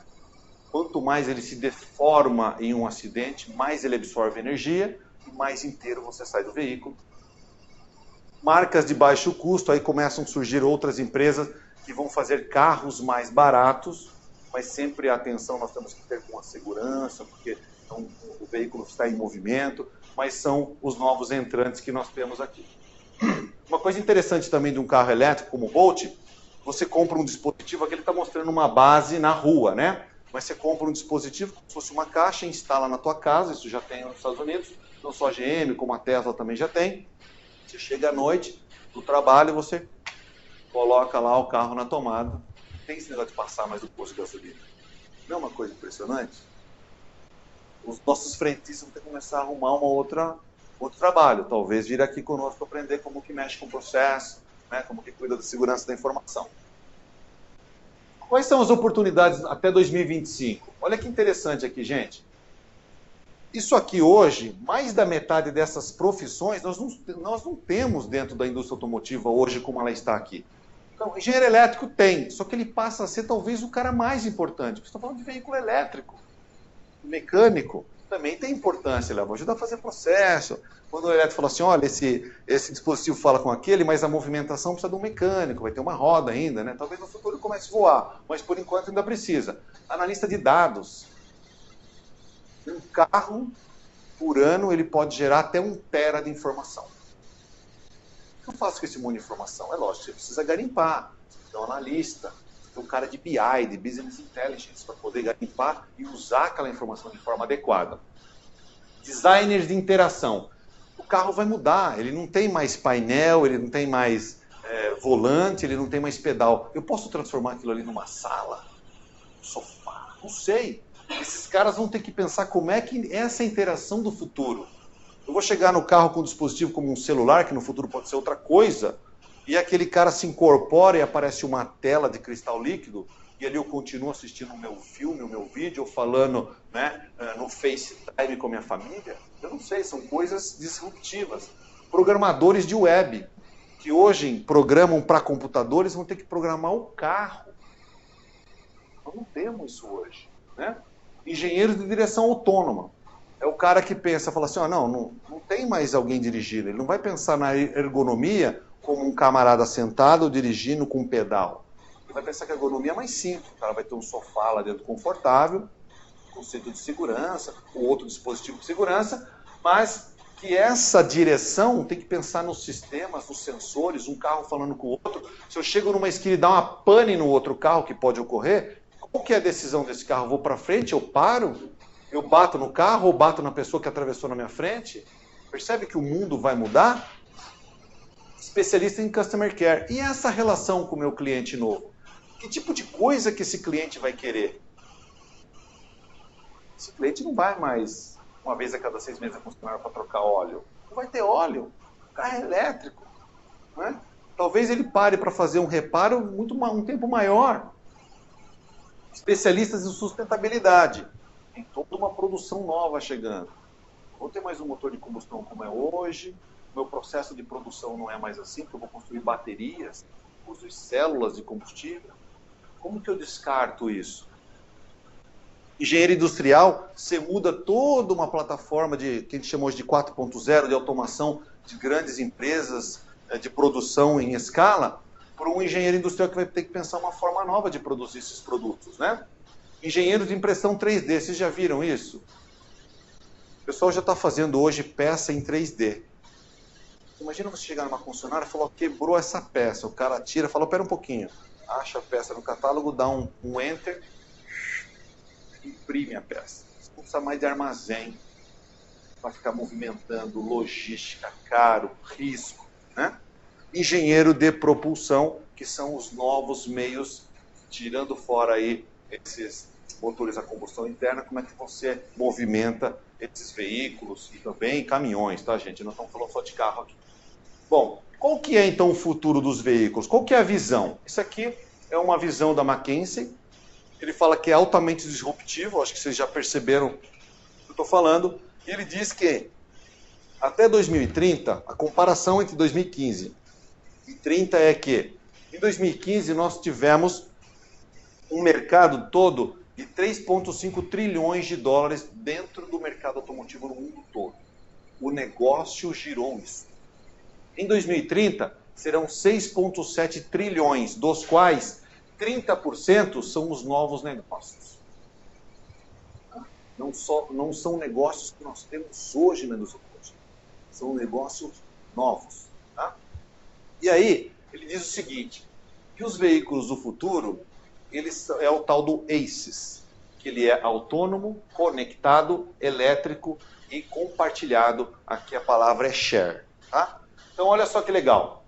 Quanto mais ele se deforma em um acidente, mais ele absorve energia e mais inteiro você sai do veículo. Marcas de baixo custo, aí começam a surgir outras empresas que vão fazer carros mais baratos, mas sempre a atenção nós temos que ter com a segurança, porque o veículo está em movimento, mas são os novos entrantes que nós temos aqui. Uma coisa interessante também de um carro elétrico como o Bolt, você compra um dispositivo, aqui ele está mostrando uma base na rua, né? Mas você compra um dispositivo como se fosse uma caixa, instala na tua casa, isso já tem nos Estados Unidos, não só a GM, como a Tesla também já tem. Você chega à noite do trabalho, você coloca lá o carro na tomada. Não tem esse negócio de passar mais do posto de gasolina. Não é uma coisa impressionante? Os nossos frentistas vão ter que começar a arrumar outro trabalho. Talvez vir aqui conosco aprender como que mexe com o processo, né? Como que cuida da segurança da informação. Quais são as oportunidades até 2025? Olha que interessante aqui, gente. Isso aqui hoje, mais da metade dessas profissões, nós não temos dentro da indústria automotiva hoje como ela está aqui. Então, engenheiro elétrico tem, só que ele passa a ser talvez o cara mais importante. Você está falando de veículo elétrico. Mecânico também tem importância, ele vai ajudar a fazer processo. Quando o elétrico fala assim, olha, esse dispositivo fala com aquele, mas a movimentação precisa de um mecânico, vai ter uma roda ainda, né? Talvez no futuro ele comece a voar, mas por enquanto ainda precisa. Analista de dados. Um carro, por ano, ele pode gerar até 1 tera de informação. O que eu faço com esse monte de informação? É lógico, você precisa garimpar. Você tem um analista, você tem um cara de BI, de Business Intelligence, para poder garimpar e usar aquela informação de forma adequada. Designers de interação. O carro vai mudar, ele não tem mais painel, ele não tem mais volante, ele não tem mais pedal. Eu posso transformar aquilo ali numa sala? Um sofá? Não sei. Esses caras vão ter que pensar como é que é essa interação do futuro. Eu vou chegar no carro com um dispositivo como um celular, que no futuro pode ser outra coisa, e aquele cara se incorpora e aparece uma tela de cristal líquido, e ali eu continuo assistindo o meu filme, o meu vídeo, ou falando, né, no FaceTime com a minha família. Eu não sei, são coisas disruptivas. Programadores de web, que hoje programam para computadores, vão ter que programar o carro. Nós não temos isso hoje, né? Engenheiro de direção autônoma. É o cara que pensa, fala assim, não tem mais alguém dirigindo. Ele não vai pensar na ergonomia como um camarada sentado dirigindo com um pedal. Ele vai pensar que a ergonomia é mais simples. O cara vai ter um sofá lá dentro confortável, conceito de segurança, ou outro dispositivo de segurança, mas que essa direção tem que pensar nos sistemas, nos sensores, um carro falando com o outro. Se eu chego numa esquina e dá uma pane no outro carro que pode ocorrer, qual que é a decisão desse carro? Eu vou para frente, eu paro, eu bato no carro ou bato na pessoa que atravessou na minha frente? Percebe que o mundo vai mudar? Especialista em Customer Care. E essa relação com o meu cliente novo? Que tipo de coisa que esse cliente vai querer? Esse cliente não vai mais, uma vez a cada 6 meses, a concessionária para trocar óleo. Não vai ter óleo. O carro é elétrico. Né? Talvez ele pare para fazer um reparo um tempo maior. Especialistas em sustentabilidade. Tem toda uma produção nova chegando. Vou ter mais um motor de combustão como é hoje. Meu processo de produção não é mais assim, porque eu vou construir baterias, construir células de combustível. Como que eu descarto isso? Engenharia industrial, você muda toda uma plataforma que a gente chama hoje de 4.0, de automação de grandes empresas de produção em escala, por um engenheiro industrial que vai ter que pensar uma forma nova de produzir esses produtos, né? Engenheiros de impressão 3D, vocês já viram isso? O pessoal já está fazendo hoje peça em 3D. Imagina você chegar numa concessionária e falar, quebrou essa peça. O cara tira e fala, pera um pouquinho. Acha a peça no catálogo, dá um enter, imprime a peça. Você não precisa mais de armazém para ficar movimentando, logística, caro, risco, né? Engenheiro de propulsão, que são os novos meios, tirando fora aí esses motores a combustão interna, como é que você movimenta esses veículos e também caminhões, tá, gente? Não estamos falando só de carro aqui. Bom, qual que é então o futuro dos veículos? Qual que é a visão? Isso aqui é uma visão da McKinsey. Ele fala que é altamente disruptivo, acho que vocês já perceberam o que eu estou falando. E ele diz que até 2030, a comparação entre 2015 e 30 é que em 2015 nós tivemos um mercado todo de 3,5 trilhões de dólares dentro do mercado automotivo no mundo todo. O negócio girou isso. Em 2030, serão 6,7 trilhões, dos quais 30% são os novos negócios. Não são negócios que nós temos hoje na indústria automotiva. São negócios novos. Tá? E aí, ele diz o seguinte, que os veículos do futuro, é o tal do ACES, que ele é autônomo, conectado, elétrico e compartilhado. Aqui a palavra é share. Tá? Então, olha só que legal.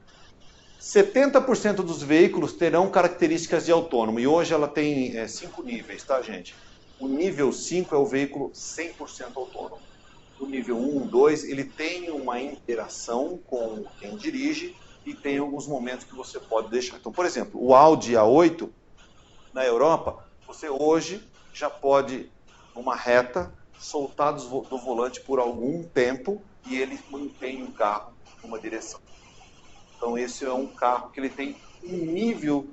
70% dos veículos terão características de autônomo. E hoje ela tem 5 níveis, tá, gente? O nível 5 é o veículo 100% autônomo. O nível 1, 2, ele tem uma interação com quem dirige e tem alguns momentos que você pode deixar. Então, por exemplo, o Audi A8, na Europa, você hoje já pode, numa reta, soltar do volante por algum tempo e ele mantém o carro numa direção. Então, esse é um carro que ele tem um nível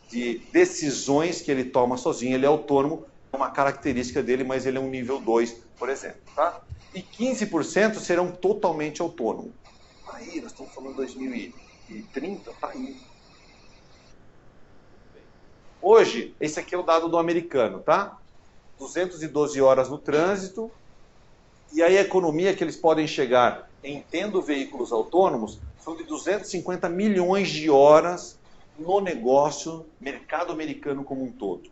de decisões que ele toma sozinho. Ele é autônomo, é uma característica dele, mas ele é um nível 2, por exemplo. Tá? E 15% serão totalmente autônomos. Aí, nós estamos falando de 2030, tá aí. Hoje, esse aqui é o dado do americano, tá? 212 horas no trânsito. E aí a economia que eles podem chegar em tendo veículos autônomos são de 250 milhões de horas no negócio, mercado americano como um todo.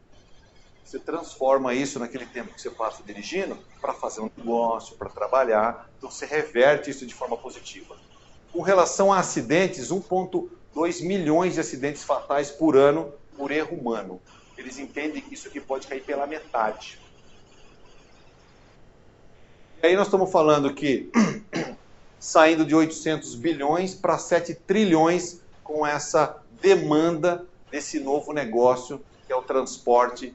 Você transforma isso naquele tempo que você passa dirigindo para fazer um negócio, para trabalhar. Então você reverte isso de forma positiva. Com relação a acidentes, 1,2 milhões de acidentes fatais por ano por erro humano. Eles entendem que isso aqui pode cair pela metade. E aí nós estamos falando que saindo de 800 bilhões para 7 trilhões com essa demanda desse novo negócio que é o transporte,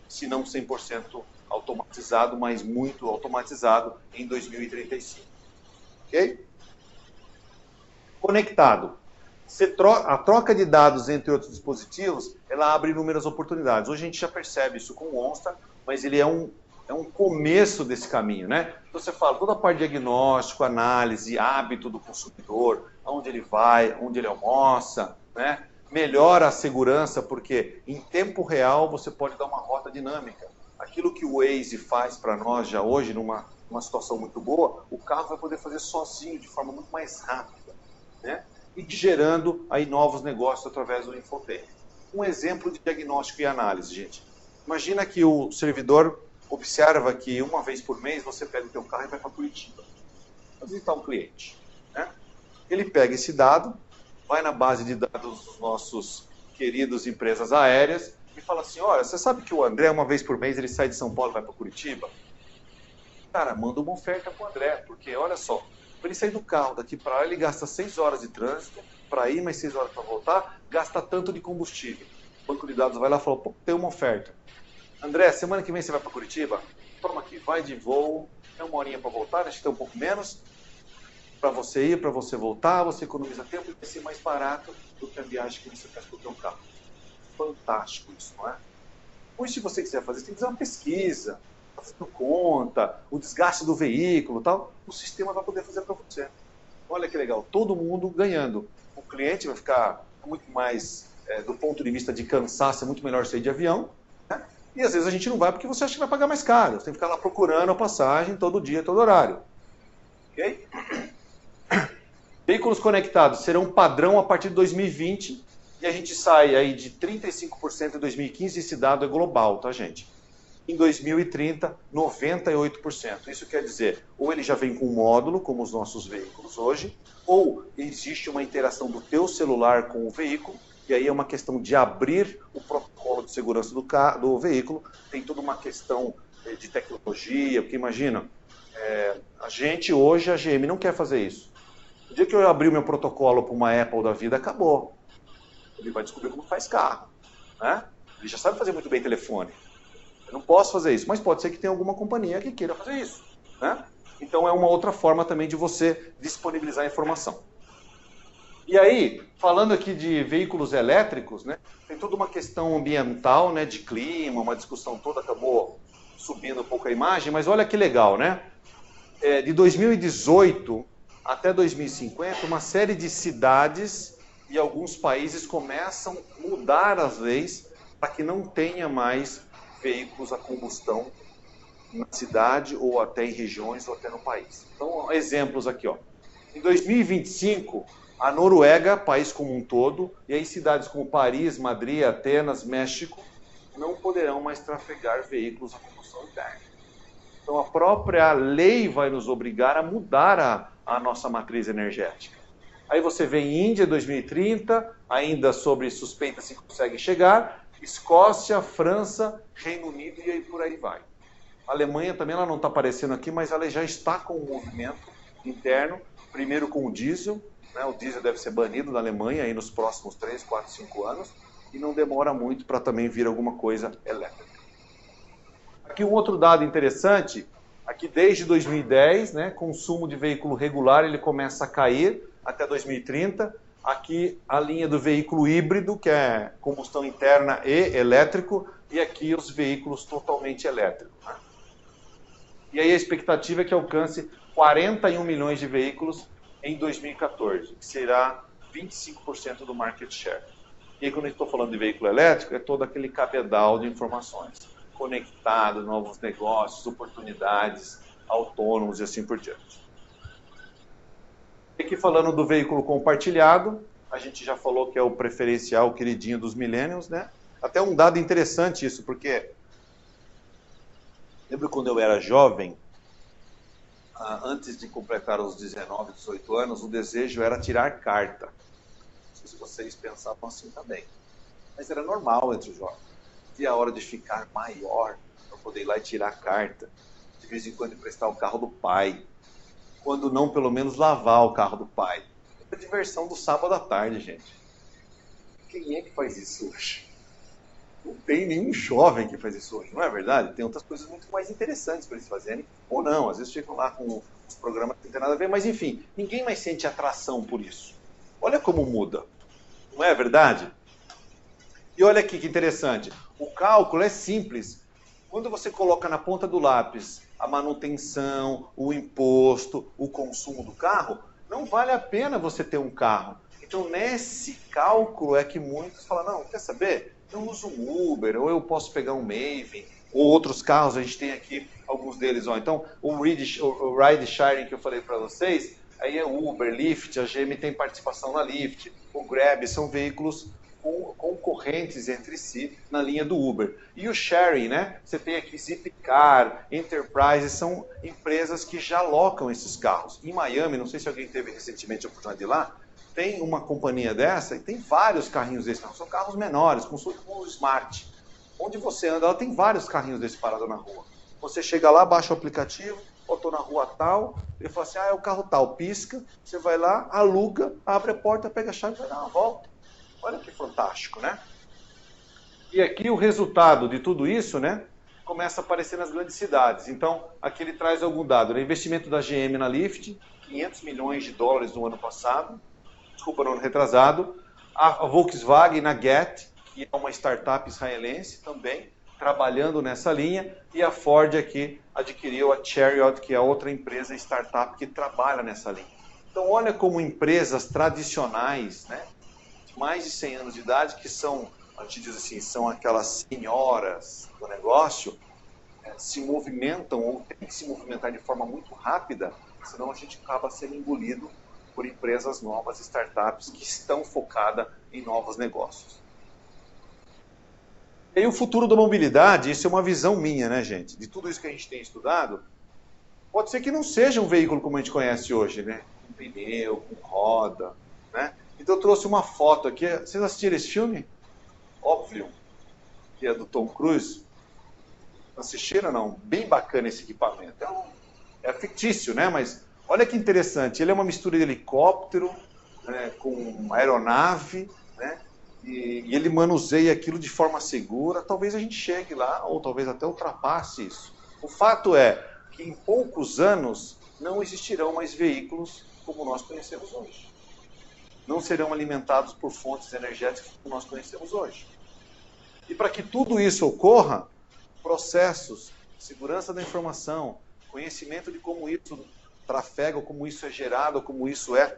se não 100% automatizado, mas muito automatizado em 2035. Ok? Conectado. A troca de dados entre outros dispositivos, ela abre inúmeras oportunidades. Hoje a gente já percebe isso com o OnStar, mas ele é um começo desse caminho, né? Então você fala toda a parte de diagnóstico, análise, hábito do consumidor, aonde ele vai, onde ele almoça, né? Melhora a segurança, porque em tempo real você pode dar uma rota dinâmica. Aquilo que o Waze faz para nós já hoje, numa situação muito boa, o carro vai poder fazer sozinho, de forma muito mais rápida, né? E gerando aí novos negócios através do infotainment. Um exemplo de diagnóstico e análise, gente. Imagina que o servidor observa que uma vez por mês você pega o teu carro e vai para Curitiba para visitar um cliente, né? Ele pega esse dado, vai na base de dados dos nossos queridos empresas aéreas e fala assim, olha, você sabe que o André, uma vez por mês, ele sai de São Paulo e vai para Curitiba? Cara, manda uma oferta para o André, porque olha só, para ele sair do carro daqui para lá, ele gasta 6 horas de trânsito, para ir mais 6 horas para voltar, gasta tanto de combustível. O banco de dados vai lá e fala, pô, tem uma oferta. André, semana que vem você vai para Curitiba? Toma aqui, vai de voo, tem 1 horinha para voltar, acho que tem um pouco menos, para você ir, para você voltar, você economiza tempo e vai ser mais barato do que a viagem que você faz com o seu carro. Fantástico isso, não é? Pois se você quiser fazer, você tem que fazer uma pesquisa, fazendo conta, o desgaste do veículo e tal, o sistema vai poder fazer para você. Olha que legal, todo mundo ganhando. O cliente vai ficar muito mais, do ponto de vista de cansaço, é muito melhor sair de avião, né? E às vezes a gente não vai porque você acha que vai pagar mais caro. Você tem que ficar lá procurando a passagem todo dia, todo horário. Ok? Veículos conectados serão padrão a partir de 2020 e a gente sai aí de 35% em 2015, esse dado é global, tá, gente? Em 2030, 98%. Isso quer dizer, ou ele já vem com um módulo, como os nossos veículos hoje, ou existe uma interação do teu celular com o veículo, e aí é uma questão de abrir o protocolo de segurança do veículo, tem toda uma questão de tecnologia, porque imagina, a gente hoje, a GM não quer fazer isso. O dia que eu abrir o meu protocolo para uma Apple da vida, acabou. Ele vai descobrir como faz carro, né? Ele já sabe fazer muito bem telefone. Eu não posso fazer isso, mas pode ser que tenha alguma companhia que queira fazer isso, né? Então é uma outra forma também de você disponibilizar a informação. E aí, falando aqui de veículos elétricos, né, tem toda uma questão ambiental, né, de clima, uma discussão toda, acabou subindo um pouco a imagem, mas olha que legal, né? De 2018 até 2050, uma série de cidades e alguns países começam a mudar as leis para que não tenha mais veículos a combustão na cidade ou até em regiões ou até no país. Então, exemplos aqui, ó. Em 2025, a Noruega, país como um todo, e aí cidades como Paris, Madrid, Atenas, México, não poderão mais trafegar veículos a combustão interna. Então, a própria lei vai nos obrigar a mudar a nossa matriz energética. Aí você vê em Índia, 2030, ainda sobre suspeita se consegue chegar, Escócia, França, Reino Unido e aí por aí vai. A Alemanha também, ela não está aparecendo aqui, mas ela já está com um movimento interno, primeiro com o diesel, né? O diesel deve ser banido da Alemanha aí nos próximos 3, 4, 5 anos, e não demora muito para também vir alguma coisa elétrica. Aqui um outro dado interessante, aqui desde 2010, né, consumo de veículo regular ele começa a cair até 2030. Aqui a linha do veículo híbrido, que é combustão interna e elétrico, e aqui os veículos totalmente elétricos. Né? E aí a expectativa é que alcance 41 milhões de veículos em 2014, que será 25% do market share. E aí quando eu estou falando de veículo elétrico, é todo aquele cabedal de informações. Conectado, novos negócios, oportunidades, autônomos e assim por diante. Aqui falando do veículo compartilhado, a gente já falou que é o preferencial, o queridinho dos millennials, né? Até um dado interessante isso, porque lembro quando eu era jovem, antes de completar os 19, 18 anos, o desejo era tirar carta. Não sei se vocês pensavam assim também. Mas era normal entre os jovens. E a hora de ficar maior, para poder ir lá e tirar a carta. De vez em quando emprestar o carro do pai. Quando não, pelo menos lavar o carro do pai. É a diversão do sábado à tarde, gente. Quem é que faz isso hoje? Não tem nenhum jovem que faz isso hoje, não é verdade? Tem outras coisas muito mais interessantes para eles fazerem, ou não. Às vezes ficam lá com os programas que não tem nada a ver, mas enfim, ninguém mais sente atração por isso. Olha como muda. Não é verdade? E olha aqui que interessante. O cálculo é simples. Quando você coloca na ponta do lápis a manutenção, o imposto, o consumo do carro, não vale a pena você ter um carro. Então, nesse cálculo é que muitos falam, não, quer saber? Eu uso um Uber, ou eu posso pegar um Maven, ou outros carros, a gente tem aqui alguns deles. Ó. Então, o ride sharing que eu falei para vocês, aí é Uber, Lyft, a GM tem participação na Lyft, o Grab, são veículos concorrentes entre si na linha do Uber. E o sharing, né? Você tem aqui Zipcar, Enterprise, são empresas que já locam esses carros. Em Miami, não sei se alguém teve recentemente a oportunidade de ir lá, tem uma companhia dessa e tem vários carrinhos desses, não, são carros menores, como o Smart. Onde você anda, ela tem vários carrinhos desse parado na rua. Você chega lá, baixa o aplicativo, eu estou na rua tal, ele fala assim, é o carro tal, pisca, você vai lá, aluga, abre a porta, pega a chave e vai dar uma volta. Olha que fantástico, né? E aqui o resultado de tudo isso, né, começa a aparecer nas grandes cidades. Então, aqui ele traz algum dado, né? Investimento da GM na Lyft, 500 milhões de dólares no ano passado, desculpa, no ano retrasado, a Volkswagen na Get, que é uma startup israelense também, trabalhando nessa linha, e a Ford aqui adquiriu a Chariot, que é outra empresa startup que trabalha nessa linha. Então olha como empresas tradicionais, né, de mais de 100 anos de idade, que são, a gente diz assim, são aquelas senhoras do negócio, se movimentam ou tem que se movimentar de forma muito rápida, senão a gente acaba sendo engolido por empresas novas, startups que estão focadas em novos negócios. E o futuro da mobilidade, isso é uma visão minha, né, gente? De tudo isso que a gente tem estudado, pode ser que não seja um veículo como a gente conhece hoje, né? Com pneu, com roda, né? Então eu trouxe uma foto aqui. Vocês assistiram esse filme? Óbvio, que é do Tom Cruise. Assistiram ou não? Bem bacana esse equipamento. É fictício, né? Mas olha que interessante. Ele é uma mistura de helicóptero, né, com aeronave, né? E ele manuseia aquilo de forma segura, talvez a gente chegue lá, ou talvez até ultrapasse isso. O fato é que em poucos anos não existirão mais veículos como nós conhecemos hoje. Não serão alimentados por fontes energéticas como nós conhecemos hoje. E para que tudo isso ocorra, processos, segurança da informação, conhecimento de como isso trafega, como isso é gerado, como isso é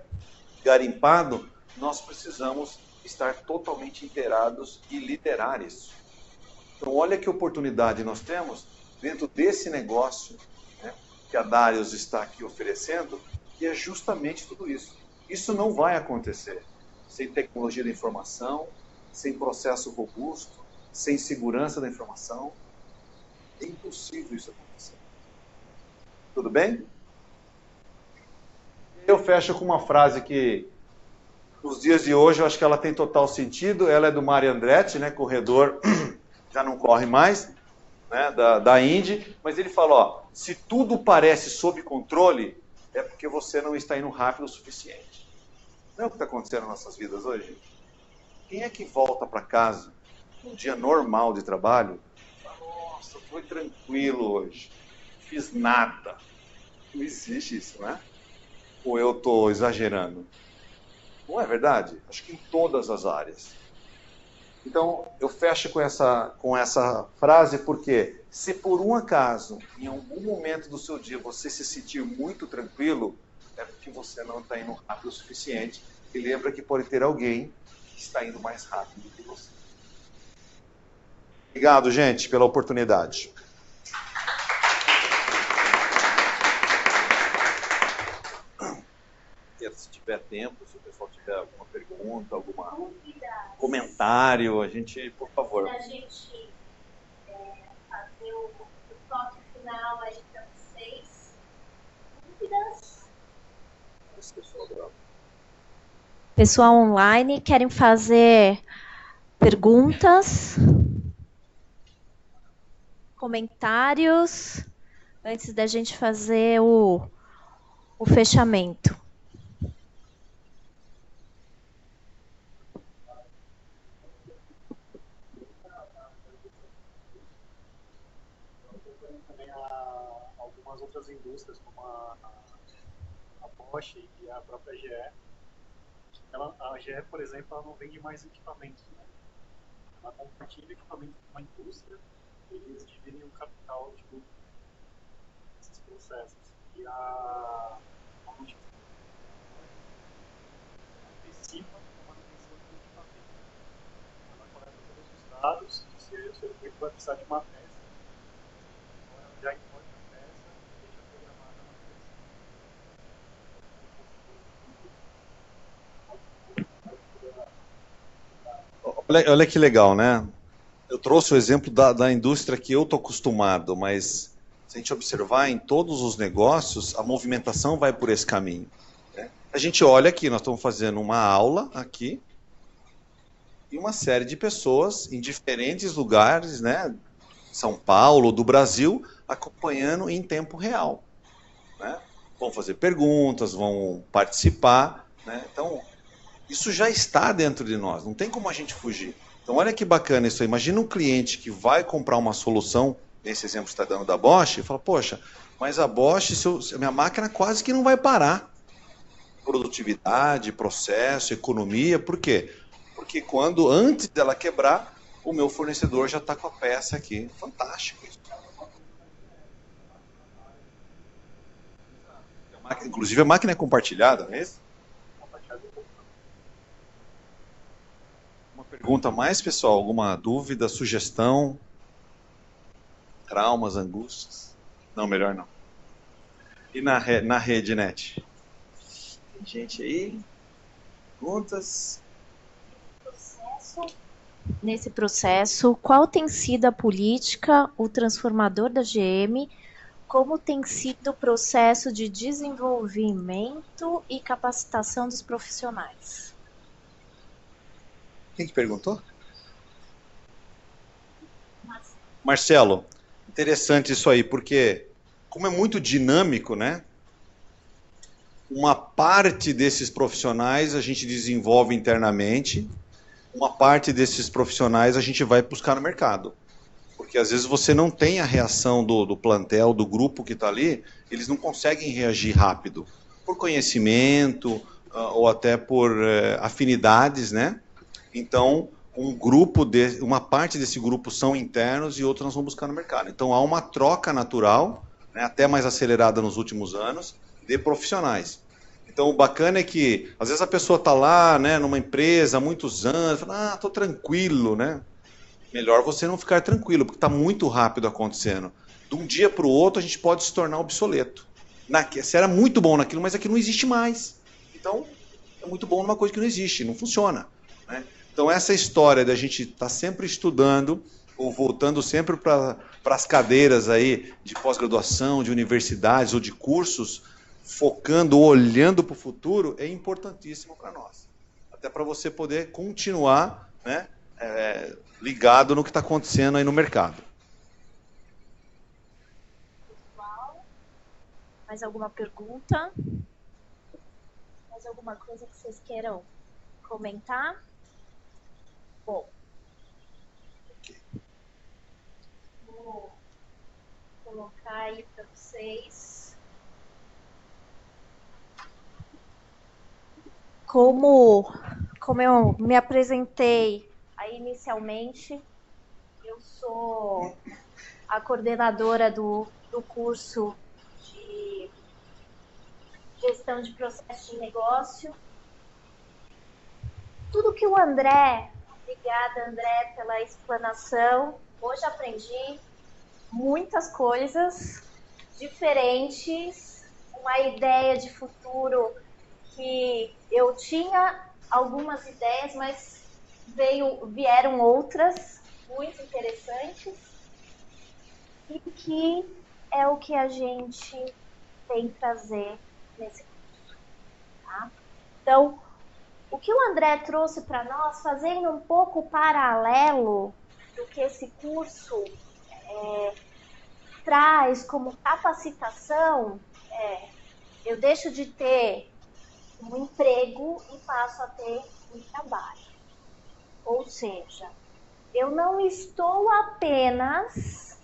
garimpado, nós precisamos estar totalmente inteirados e liderar isso. Então, olha que oportunidade nós temos dentro desse negócio, né, que a Darius está aqui oferecendo, que é justamente tudo isso. Isso não vai acontecer sem tecnologia da informação, sem processo robusto, sem segurança da informação. É impossível isso acontecer. Tudo bem? Eu fecho com uma frase que nos dias de hoje, eu acho que ela tem total sentido. Ela é do Mario Andretti, né, corredor, já não corre mais, né, da Indy. Mas ele fala, ó, se tudo parece sob controle, é porque você não está indo rápido o suficiente. Não é o que está acontecendo nas nossas vidas hoje? Quem é que volta para casa, num dia normal de trabalho, e fala, nossa, foi tranquilo hoje, não fiz nada. Não existe isso, né? Ou eu estou exagerando? Não é verdade? Acho que em todas as áreas. Então, eu fecho com essa frase porque se por um acaso, em algum momento do seu dia, você se sentir muito tranquilo, é porque você não está indo rápido o suficiente. E lembra que pode ter alguém que está indo mais rápido que você. Obrigado, gente, pela oportunidade. Se tiver tempo, se o pessoal tiver alguma pergunta, algum comentário, a gente, por favor. A gente fazer o toque final aí para vocês. Dúvidas? Pessoal online, querem fazer perguntas? Comentários? Antes da gente fazer o fechamento. Outras indústrias, como a Bosch e a própria GE. A GE, por exemplo, ela não vende mais equipamentos, né? Ela compartilha equipamento com uma indústria e eles dividem o capital de lucro nesses processos. E a Bosch antecipa a manutenção do equipamento. Ela coleta todos os dados, se o seu equipamento vai precisar de uma peça, ela já importa a peça. Olha que legal, né? Eu trouxe o exemplo da indústria que eu estou acostumado, mas se a gente observar em todos os negócios, a movimentação vai por esse caminho, né? A gente olha aqui, nós estamos fazendo uma aula aqui, e uma série de pessoas em diferentes lugares, né, São Paulo, do Brasil, acompanhando em tempo real, né? Vão fazer perguntas, vão participar, né? Então, isso já está dentro de nós, não tem como a gente fugir. Então, olha que bacana isso aí. Imagina um cliente que vai comprar uma solução, nesse exemplo que você está dando da Bosch, e fala, poxa, mas a Bosch, minha máquina quase que não vai parar. Produtividade, processo, economia, por quê? Porque antes dela quebrar, o meu fornecedor já está com a peça aqui. Fantástico isso. Inclusive a máquina é compartilhada, não é isso? Uma pergunta mais, pessoal? Alguma dúvida, sugestão? Traumas, angústias? Não, melhor não. E na rede, net? Tem gente aí? Perguntas? Nesse processo, qual tem sido a política, o transformador da GM? Como tem sido o processo de desenvolvimento e capacitação dos profissionais? Quem que perguntou? Marcelo, interessante isso aí, porque como é muito dinâmico, né? Uma parte desses profissionais a gente desenvolve internamente, uma parte desses profissionais a gente vai buscar no mercado. Porque às vezes você não tem a reação do plantel, do grupo que está ali, eles não conseguem reagir rápido, por conhecimento ou até por afinidades, né? Então, uma parte desse grupo são internos e outros nós vamos buscar no mercado. Então, há uma troca natural, né, até mais acelerada nos últimos anos, de profissionais. Então, o bacana é que, às vezes a pessoa está lá, né, numa empresa há muitos anos, fala, estou tranquilo, né? Melhor você não ficar tranquilo, porque está muito rápido acontecendo. De um dia para o outro, a gente pode se tornar obsoleto. Você era muito bom naquilo, mas aquilo não existe mais. Então, é muito bom numa coisa que não existe, não funciona, né? Então, essa história da gente estar sempre estudando, ou voltando sempre para as cadeiras aí de pós-graduação, de universidades ou de cursos, focando, olhando para o futuro, é importantíssimo para nós. Até para você poder continuar, né, ligado no que está acontecendo aí no mercado. Pessoal, mais alguma pergunta? Mais alguma coisa que vocês queiram comentar? Bom, vou colocar aí para vocês. Como eu me apresentei aí inicialmente, eu sou a coordenadora do curso de gestão de processo de negócio. Tudo que o André, obrigada André pela explanação, hoje aprendi muitas coisas diferentes, uma ideia de futuro que eu tinha algumas ideias, mas vieram outras muito interessantes e que é o que a gente tem que trazer nesse curso, tá? Então, o que o André trouxe para nós, fazendo um pouco paralelo do que esse curso traz como capacitação, eu deixo de ter um emprego e passo a ter um trabalho. Ou seja, eu não estou apenas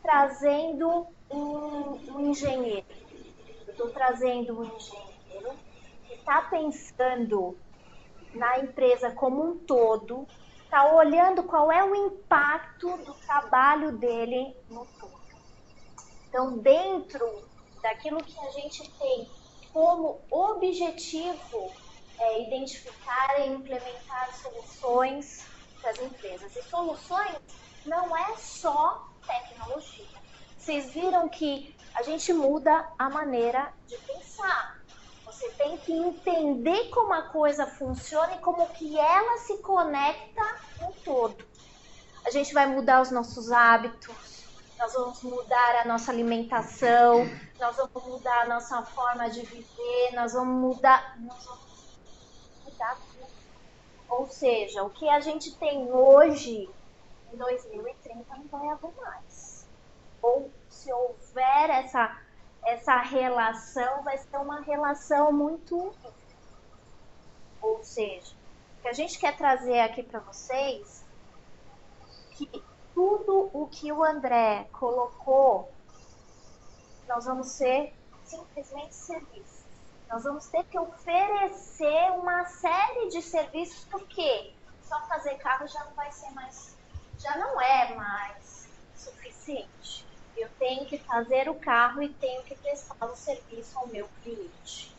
trazendo um engenheiro. Eu estou trazendo um engenheiro que está pensando na empresa como um todo, está olhando qual é o impacto do trabalho dele no todo. Então, dentro daquilo que a gente tem como objetivo identificar e implementar soluções para as empresas. E soluções não é só tecnologia. Vocês viram que a gente muda a maneira de pensar. Você tem que entender como a coisa funciona e como que ela se conecta no todo. A gente vai mudar os nossos hábitos, nós vamos mudar a nossa alimentação, nós vamos mudar a nossa forma de viver, nós vamos mudar tudo. Ou seja, o que a gente tem hoje, em 2030, não vai haver mais. Ou se houver essa relação, vai ser uma relação muito... Ou seja, o que a gente quer trazer aqui para vocês, que tudo o que o André colocou, nós vamos ser simplesmente serviços. Nós vamos ter que oferecer uma série de serviços, porque só fazer carro já não é mais suficiente. Eu tenho que fazer o carro e tenho que prestar o serviço ao meu cliente.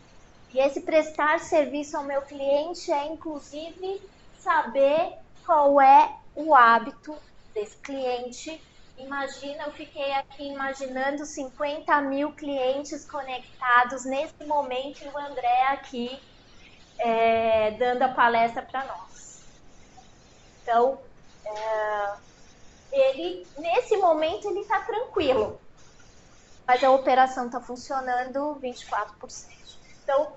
E esse prestar serviço ao meu cliente é, inclusive, saber qual é o hábito desse cliente. Imagina, eu fiquei aqui imaginando 50 mil clientes conectados nesse momento e o André aqui dando a palestra para nós. Então, nesse momento ele está tranquilo, mas a operação está funcionando 24%. Então,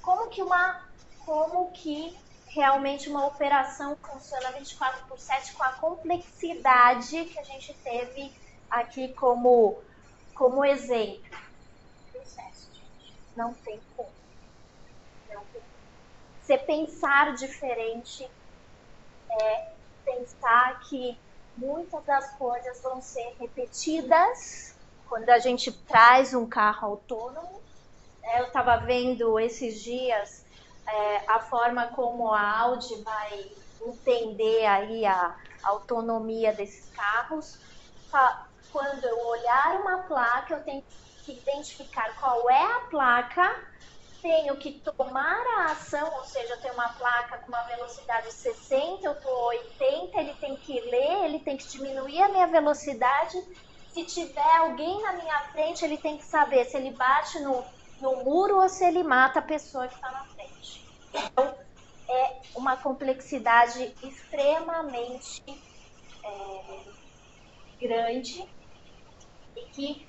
como que realmente uma operação funciona 24/7 com a complexidade que a gente teve aqui como exemplo? Processo, gente. Não tem como. Você pensar diferente é pensar que muitas das coisas vão ser repetidas quando a gente traz um carro autônomo. Eu estava vendo esses dias a forma como a Audi vai entender aí a autonomia desses carros. Quando eu olhar uma placa, eu tenho que identificar qual é a placa, tenho que tomar a ação, ou seja, eu tenho uma placa com uma velocidade de 60, eu estou 80, ele tem que ler, ele tem que diminuir a minha velocidade. Se tiver alguém na minha frente, ele tem que saber se ele bate no muro ou se ele mata a pessoa que está na frente. Então, é uma complexidade extremamente grande e que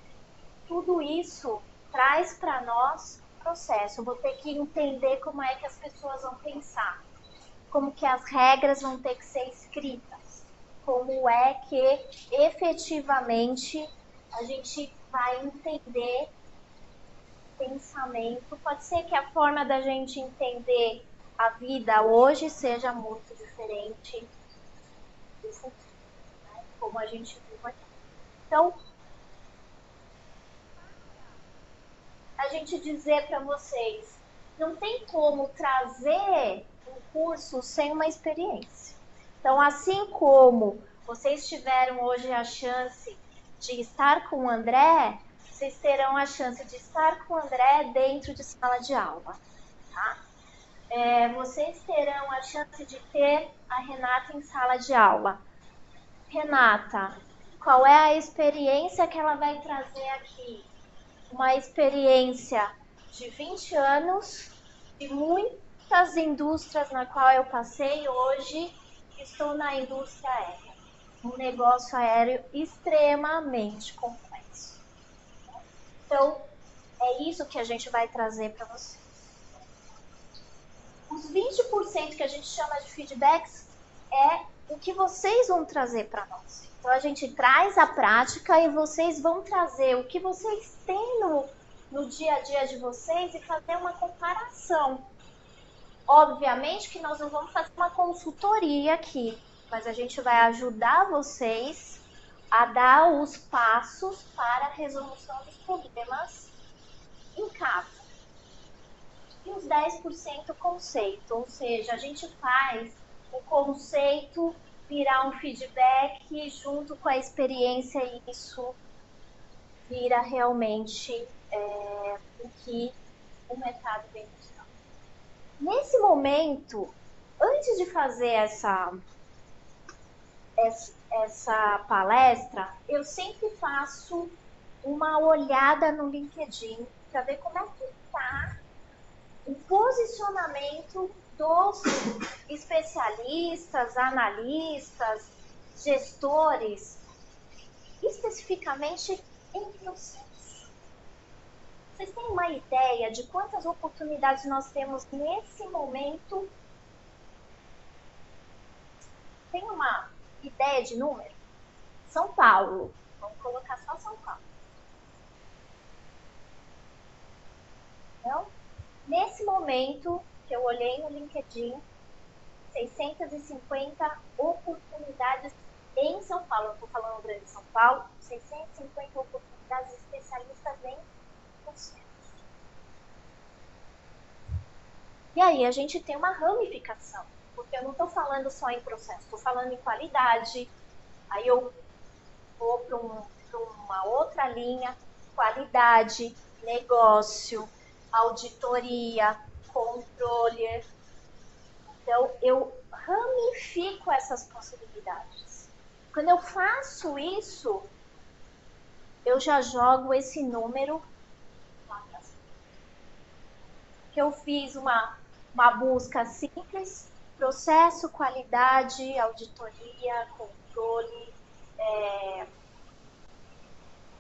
tudo isso traz para nós processo. Eu vou ter que entender como é que as pessoas vão pensar, como que as regras vão ter que ser escritas, como é que efetivamente a gente vai entender pensamento. Pode ser que a forma da gente entender a vida hoje seja muito diferente do futuro, né? Como a gente viu aqui. Então, a gente dizer para vocês, não tem como trazer um curso sem uma experiência. Então, assim como vocês tiveram hoje a chance de estar com o André, vocês terão a chance de estar com o André dentro de sala de aula, tá? Vocês terão a chance de ter a Renata em sala de aula. Renata, qual é a experiência que ela vai trazer aqui? Uma experiência de 20 anos, de muitas indústrias na qual eu passei. Hoje estou na indústria aérea, um negócio aéreo extremamente complexo. Então, é isso que a gente vai trazer para vocês. Os 20% que a gente chama de feedbacks é o que vocês vão trazer para nós. Então, a gente traz a prática e vocês vão trazer o que vocês têm no dia a dia de vocês e fazer uma comparação. Obviamente que nós não vamos fazer uma consultoria aqui, mas a gente vai ajudar vocês a dar os passos para a resolução dos problemas em casa. E os 10% conceito, ou seja, a gente faz o conceito virar um feedback junto com a experiência e isso vira realmente o que o mercado vem buscando. Nesse momento, antes de fazer essa palestra, eu sempre faço uma olhada no LinkedIn para ver como é que está o posicionamento dos especialistas, analistas, gestores. E especificamente em processo. Vocês têm uma ideia de quantas oportunidades nós temos nesse momento? Tem uma ideia de número? São Paulo. Vamos colocar só São Paulo. Então, nesse momento que eu olhei no LinkedIn, 650 oportunidades em São Paulo. Eu estou falando grande São Paulo, 650 oportunidades especialistas em processo. E aí a gente tem uma ramificação, porque eu não estou falando só em processo, estou falando em qualidade. Aí eu vou para uma outra linha, qualidade, negócio, auditoria, controle. Então, eu ramifico essas possibilidades. Quando eu faço isso, eu já jogo esse número lá para cima. Que eu fiz uma busca simples, processo, qualidade, auditoria, controle,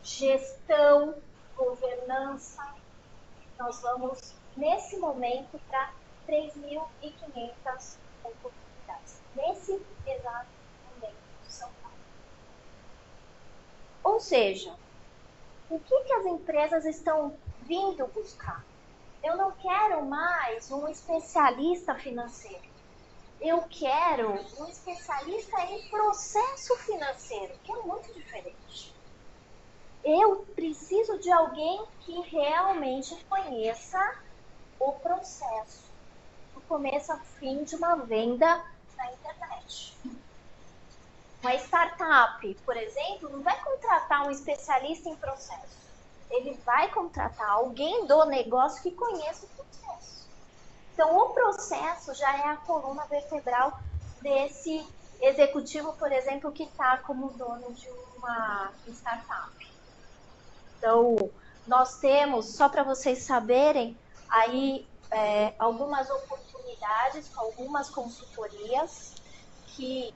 gestão, governança. Nós vamos, nesse momento, para 3.500 oportunidades. Nesse exato momento de São Paulo. Ou seja, o que as empresas estão vindo buscar? Eu não quero mais um especialista financeiro. Eu quero um especialista em processo financeiro, que é muito diferente. Eu preciso de alguém que realmente conheça o processo, do começo ao fim de uma venda na internet. Uma startup, por exemplo, não vai contratar um especialista em processo. Ele vai contratar alguém do negócio que conheça o processo. Então, o processo já é a coluna vertebral desse executivo, por exemplo, que está como dono de uma startup. Então, nós temos, só para vocês saberem, aí algumas oportunidades com algumas consultorias que,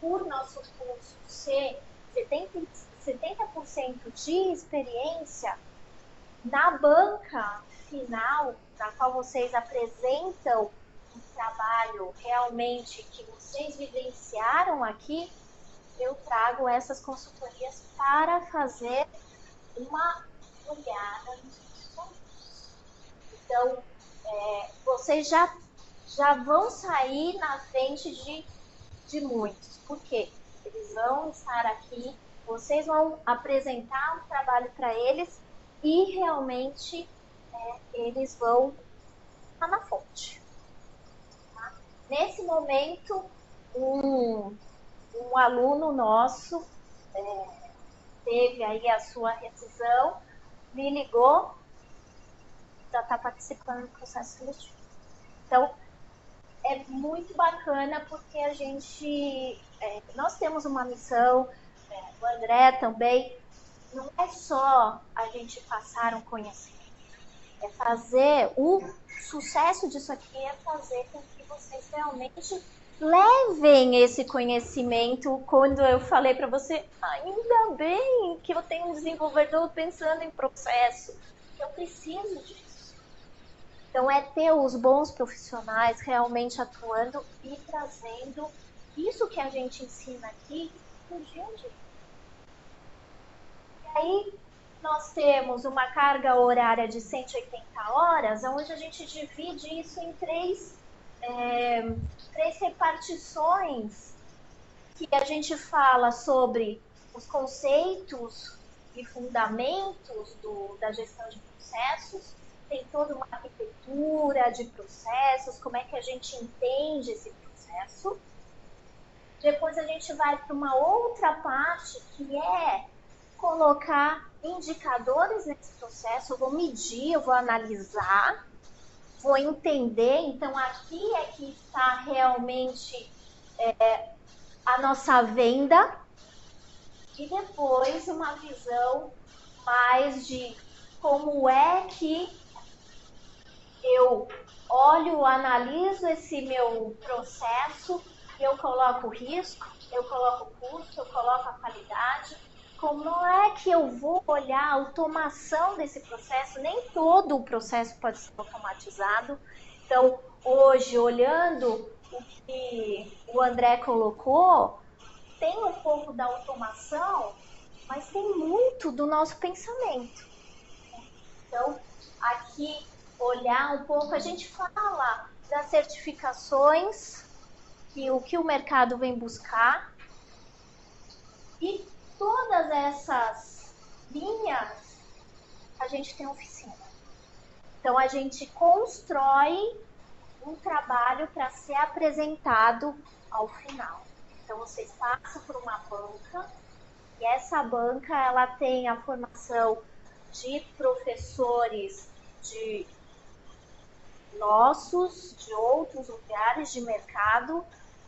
por nosso curso ser 70% de experiência, na banca final, na qual vocês apresentam um trabalho realmente que vocês vivenciaram aqui, eu trago essas consultorias para fazer uma olhada nos funcionários. Então, vocês já vão sair na frente de muitos. Por quê? Eles vão estar aqui, vocês vão apresentar um trabalho para eles e realmente eles vão estar na fonte. Tá? Nesse momento, um aluno nosso teve aí a sua rescisão, me ligou, já está participando do processo seletivo. Então, é muito bacana porque a gente, nós temos uma missão, o André também, não é só a gente passar um conhecimento, é fazer, o sucesso disso aqui é fazer com que vocês realmente levem esse conhecimento. Quando eu falei para você, ainda bem que eu tenho um desenvolvedor pensando em processo, eu preciso disso. Então, é ter os bons profissionais realmente atuando e trazendo isso que a gente ensina aqui no dia a dia. E aí, nós temos uma carga horária de 180 horas, onde a gente divide isso em três repartições, que a gente fala sobre os conceitos e fundamentos da gestão de processos, tem toda uma arquitetura de processos, como é que a gente entende esse processo. Depois a gente vai para uma outra parte, que é colocar indicadores nesse processo. Eu vou medir, eu vou analisar, vou entender. Então, aqui é que está realmente a nossa venda. E depois uma visão mais de como é que eu olho, analiso esse meu processo, eu coloco risco, eu coloco o custo, eu coloco a qualidade. Como não é que eu vou olhar a automação desse processo, nem todo o processo pode ser automatizado. Então, hoje, olhando o que o André colocou, tem um pouco da automação, mas tem muito do nosso pensamento. Então, aqui, olhar um pouco, a gente fala das certificações, o que o mercado vem buscar, e todas essas linhas, a gente tem oficina. Então, a gente constrói um trabalho para ser apresentado ao final. Então, vocês passam por uma banca, e essa banca, ela tem a formação de professores de nossos, de outros lugares de mercado.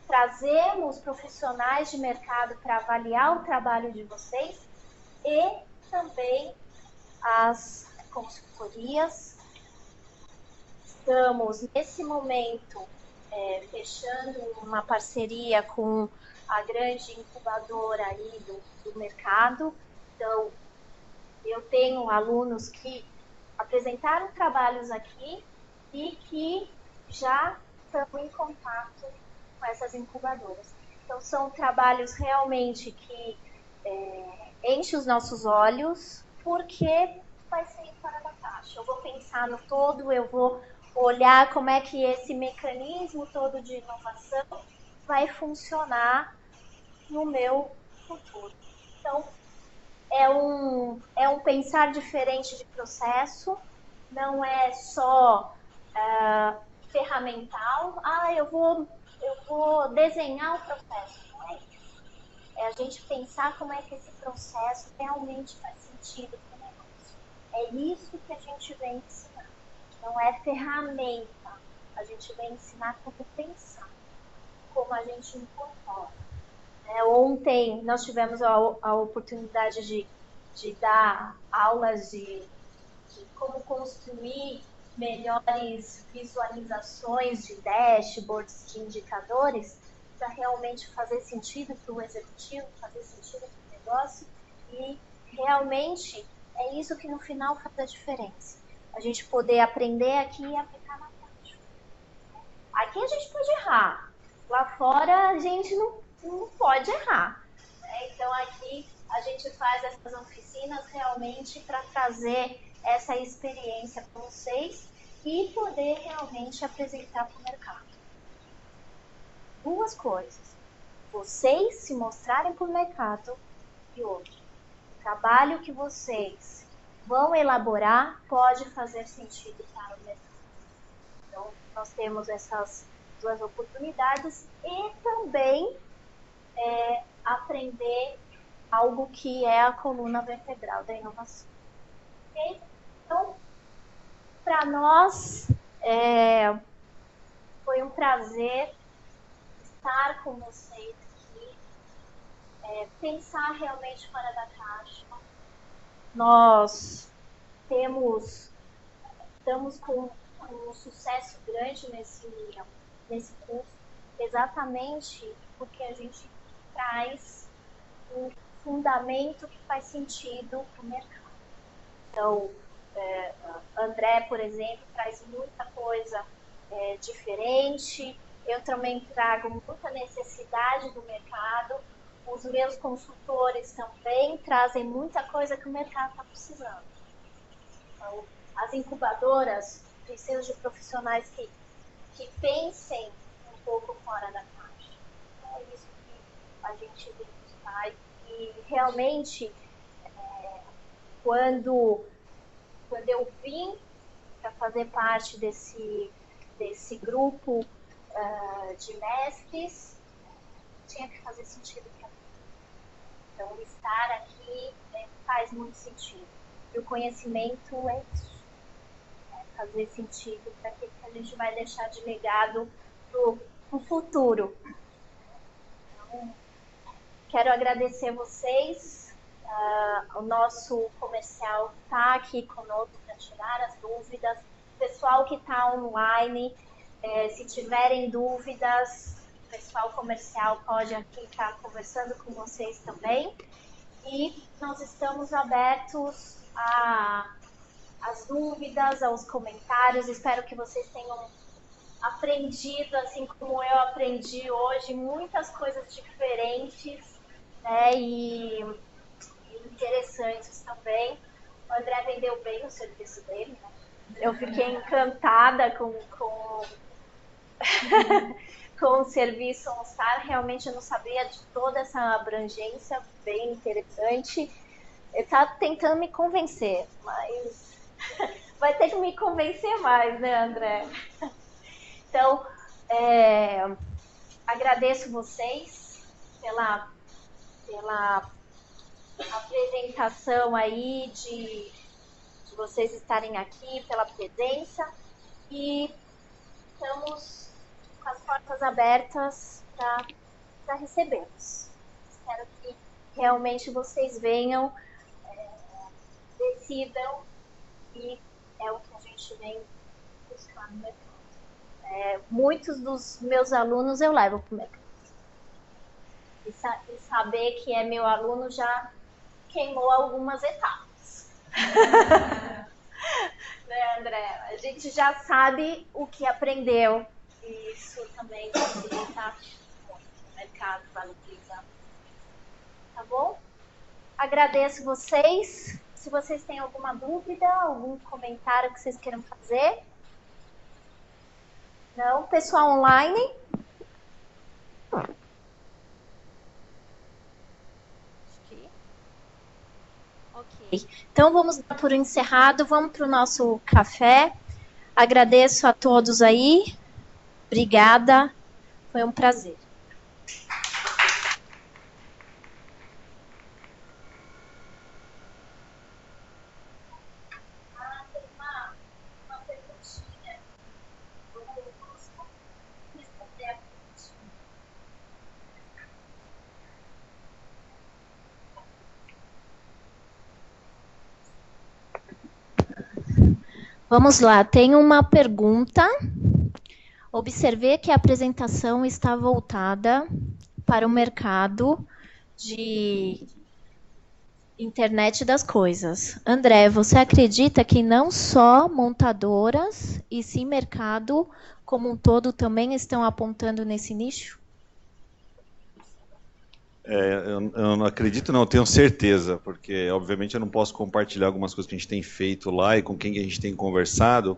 Trazemos profissionais de mercado para avaliar o trabalho de vocês e também as consultorias. Estamos, nesse momento, fechando uma parceria com a grande incubadora aí do mercado. Então, eu tenho alunos que apresentaram trabalhos aqui e que já estão em contato com essas incubadoras. Então, são trabalhos realmente que enchem os nossos olhos, porque vai ser fora da caixa. Eu vou pensar no todo, eu vou olhar como é que esse mecanismo todo de inovação vai funcionar no meu futuro. Então, é um pensar diferente de processo, não é só ferramental. Eu vou desenhar o processo. Não é isso. É a gente pensar como é que esse processo realmente faz sentido para o negócio. É isso que a gente vem ensinar. Não é ferramenta. A gente vem ensinar como pensar, como a gente incorpora. Ontem nós tivemos a oportunidade de dar aulas de como construir melhores visualizações de dashboards, de indicadores, para realmente fazer sentido para o executivo, fazer sentido para o negócio, e realmente é isso que no final faz a diferença. A gente poder aprender aqui e aplicar na prática. Aqui a gente pode errar, lá fora a gente não pode errar. Então aqui a gente faz essas oficinas realmente para trazer essa experiência para vocês e poder realmente apresentar para o mercado. Duas coisas: vocês se mostrarem para o mercado, e outro, o trabalho que vocês vão elaborar pode fazer sentido para o mercado. Então, nós temos essas duas oportunidades e também aprender algo que é a coluna vertebral da inovação. Okay? Então, para nós, foi um prazer estar com vocês aqui, pensar realmente fora da caixa. Nós estamos com um sucesso grande nesse curso, exatamente porque a gente traz um fundamento que faz sentido para o mercado. Então, André, por exemplo, traz muita coisa diferente. Eu também trago muita necessidade do mercado. Os meus consultores também trazem muita coisa que o mercado está precisando. Então, as incubadoras precisam de profissionais que pensem um pouco fora da caixa. Então, é isso que a gente vem buscar. E realmente, quando eu vim para fazer parte desse grupo de mestres, tinha que fazer sentido para mim. Então, estar aqui faz muito sentido. E o conhecimento é isso. Fazer sentido para que a gente vai deixar de legado para o futuro. Então, quero agradecer vocês. O nosso comercial está aqui conosco para tirar as dúvidas. Pessoal que está online, se tiverem dúvidas, pessoal comercial pode aqui estar conversando com vocês também. E nós estamos abertos às dúvidas, aos comentários. Espero que vocês tenham aprendido, assim como eu aprendi hoje, muitas coisas diferentes, né, e interessantes também. O André vendeu bem o serviço dele, né? Eu fiquei encantada com com o serviço OnStar. Realmente eu não sabia de toda essa abrangência, bem interessante. Ele está tentando me convencer, mas vai ter que me convencer mais, né, André? Então, agradeço vocês pela apresentação aí, de vocês estarem aqui, pela presença, e estamos com as portas abertas para recebê-los. Espero que realmente vocês venham, decidam, e é o que a gente vem buscar no mercado. Muitos dos meus alunos eu levo para o mercado. E saber que é meu aluno já queimou algumas etapas. Né, André? A gente já sabe o que aprendeu. E isso também facilita o mercado para utilizar. Tá bom? Agradeço vocês. Se vocês têm alguma dúvida, algum comentário que vocês queiram fazer. Não? Pessoal online? Ok. Então, vamos dar por encerrado. Vamos para o nosso café. Agradeço a todos aí. Obrigada. Foi um prazer. Tem uma perguntinha. Vamos responder a perguntinha. Vamos lá, tem uma pergunta. Observei que a apresentação está voltada para o mercado de internet das coisas. André, você acredita que não só montadoras, e sim mercado como um todo também estão apontando nesse nicho? Eu não acredito, não, eu tenho certeza, porque obviamente eu não posso compartilhar algumas coisas que a gente tem feito lá e com quem a gente tem conversado,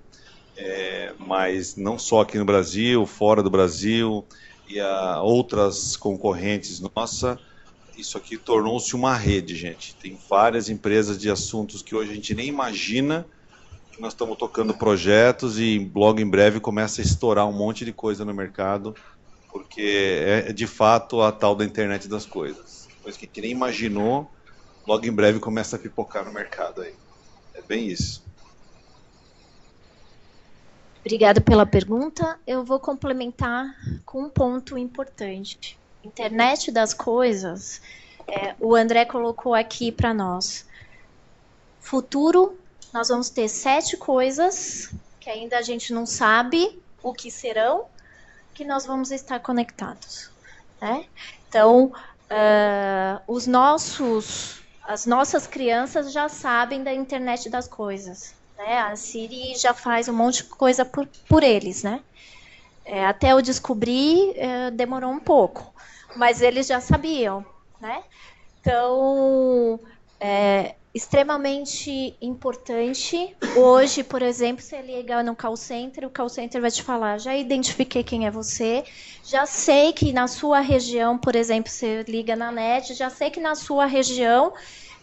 mas não só aqui no Brasil, fora do Brasil e outras concorrentes nossa, isso aqui tornou-se uma rede, gente. Tem várias empresas de assuntos que hoje a gente nem imagina, que nós estamos tocando projetos e logo em breve começa a estourar um monte de coisa no mercado, porque é de fato a tal da internet das coisas. Coisa que a gente nem imaginou, logo em breve começa a pipocar no mercado aí. É bem isso. Obrigada pela pergunta. Eu vou complementar com um ponto importante. Internet das coisas, o André colocou aqui para nós. Futuro, nós vamos ter 7 coisas que ainda a gente não sabe o que serão, que nós vamos estar conectados, né? Então, as nossas crianças já sabem da internet das coisas, né? A Siri já faz um monte de coisa por eles, né? Até eu descobrir, demorou um pouco, mas eles já sabiam, né? Então, extremamente importante. Hoje, por exemplo, você liga no call center, o call center vai te falar, já identifiquei quem é você, já sei que na sua região, por exemplo, você liga na net, já sei que na sua região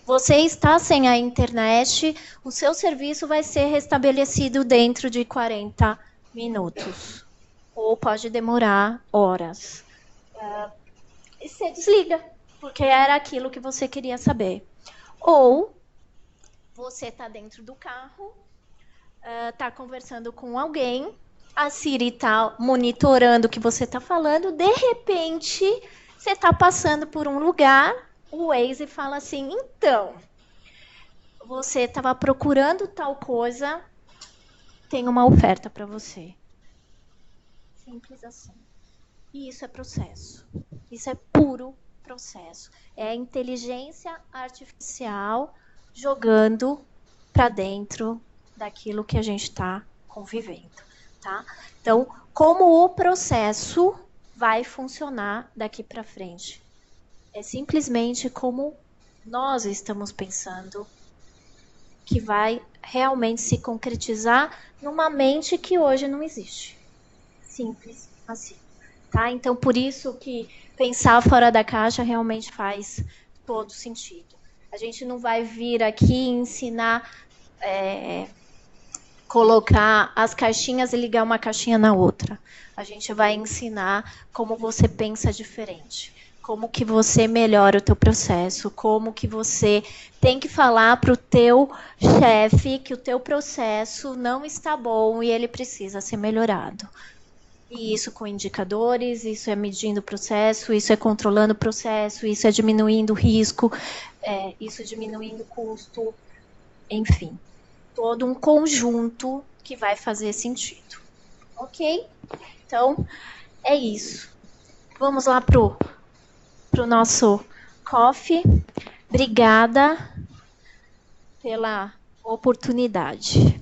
você está sem a internet, o seu serviço vai ser restabelecido dentro de 40 minutos. Ou pode demorar horas. E você desliga, porque era aquilo que você queria saber. Ou você está dentro do carro, está conversando com alguém, a Siri está monitorando o que você está falando, de repente, você está passando por um lugar, o Waze fala assim, então, você estava procurando tal coisa, tem uma oferta para você. Simples assim. E isso é processo. Isso é puro processo. É a inteligência artificial jogando para dentro daquilo que a gente está convivendo, tá? Então, como o processo vai funcionar daqui para frente? É simplesmente como nós estamos pensando que vai realmente se concretizar numa mente que hoje não existe. Simples assim, tá? Então, por isso que pensar fora da caixa realmente faz todo sentido. A gente não vai vir aqui ensinar, colocar as caixinhas e ligar uma caixinha na outra. A gente vai ensinar como você pensa diferente, como que você melhora o teu processo, como que você tem que falar para o teu chefe que o teu processo não está bom e ele precisa ser melhorado. E isso com indicadores, isso é medindo o processo, isso é controlando o processo, isso é diminuindo o risco, isso é diminuindo o custo, enfim. Todo um conjunto que vai fazer sentido. Ok? Então, é isso. Vamos lá pro nosso coffee. Obrigada pela oportunidade.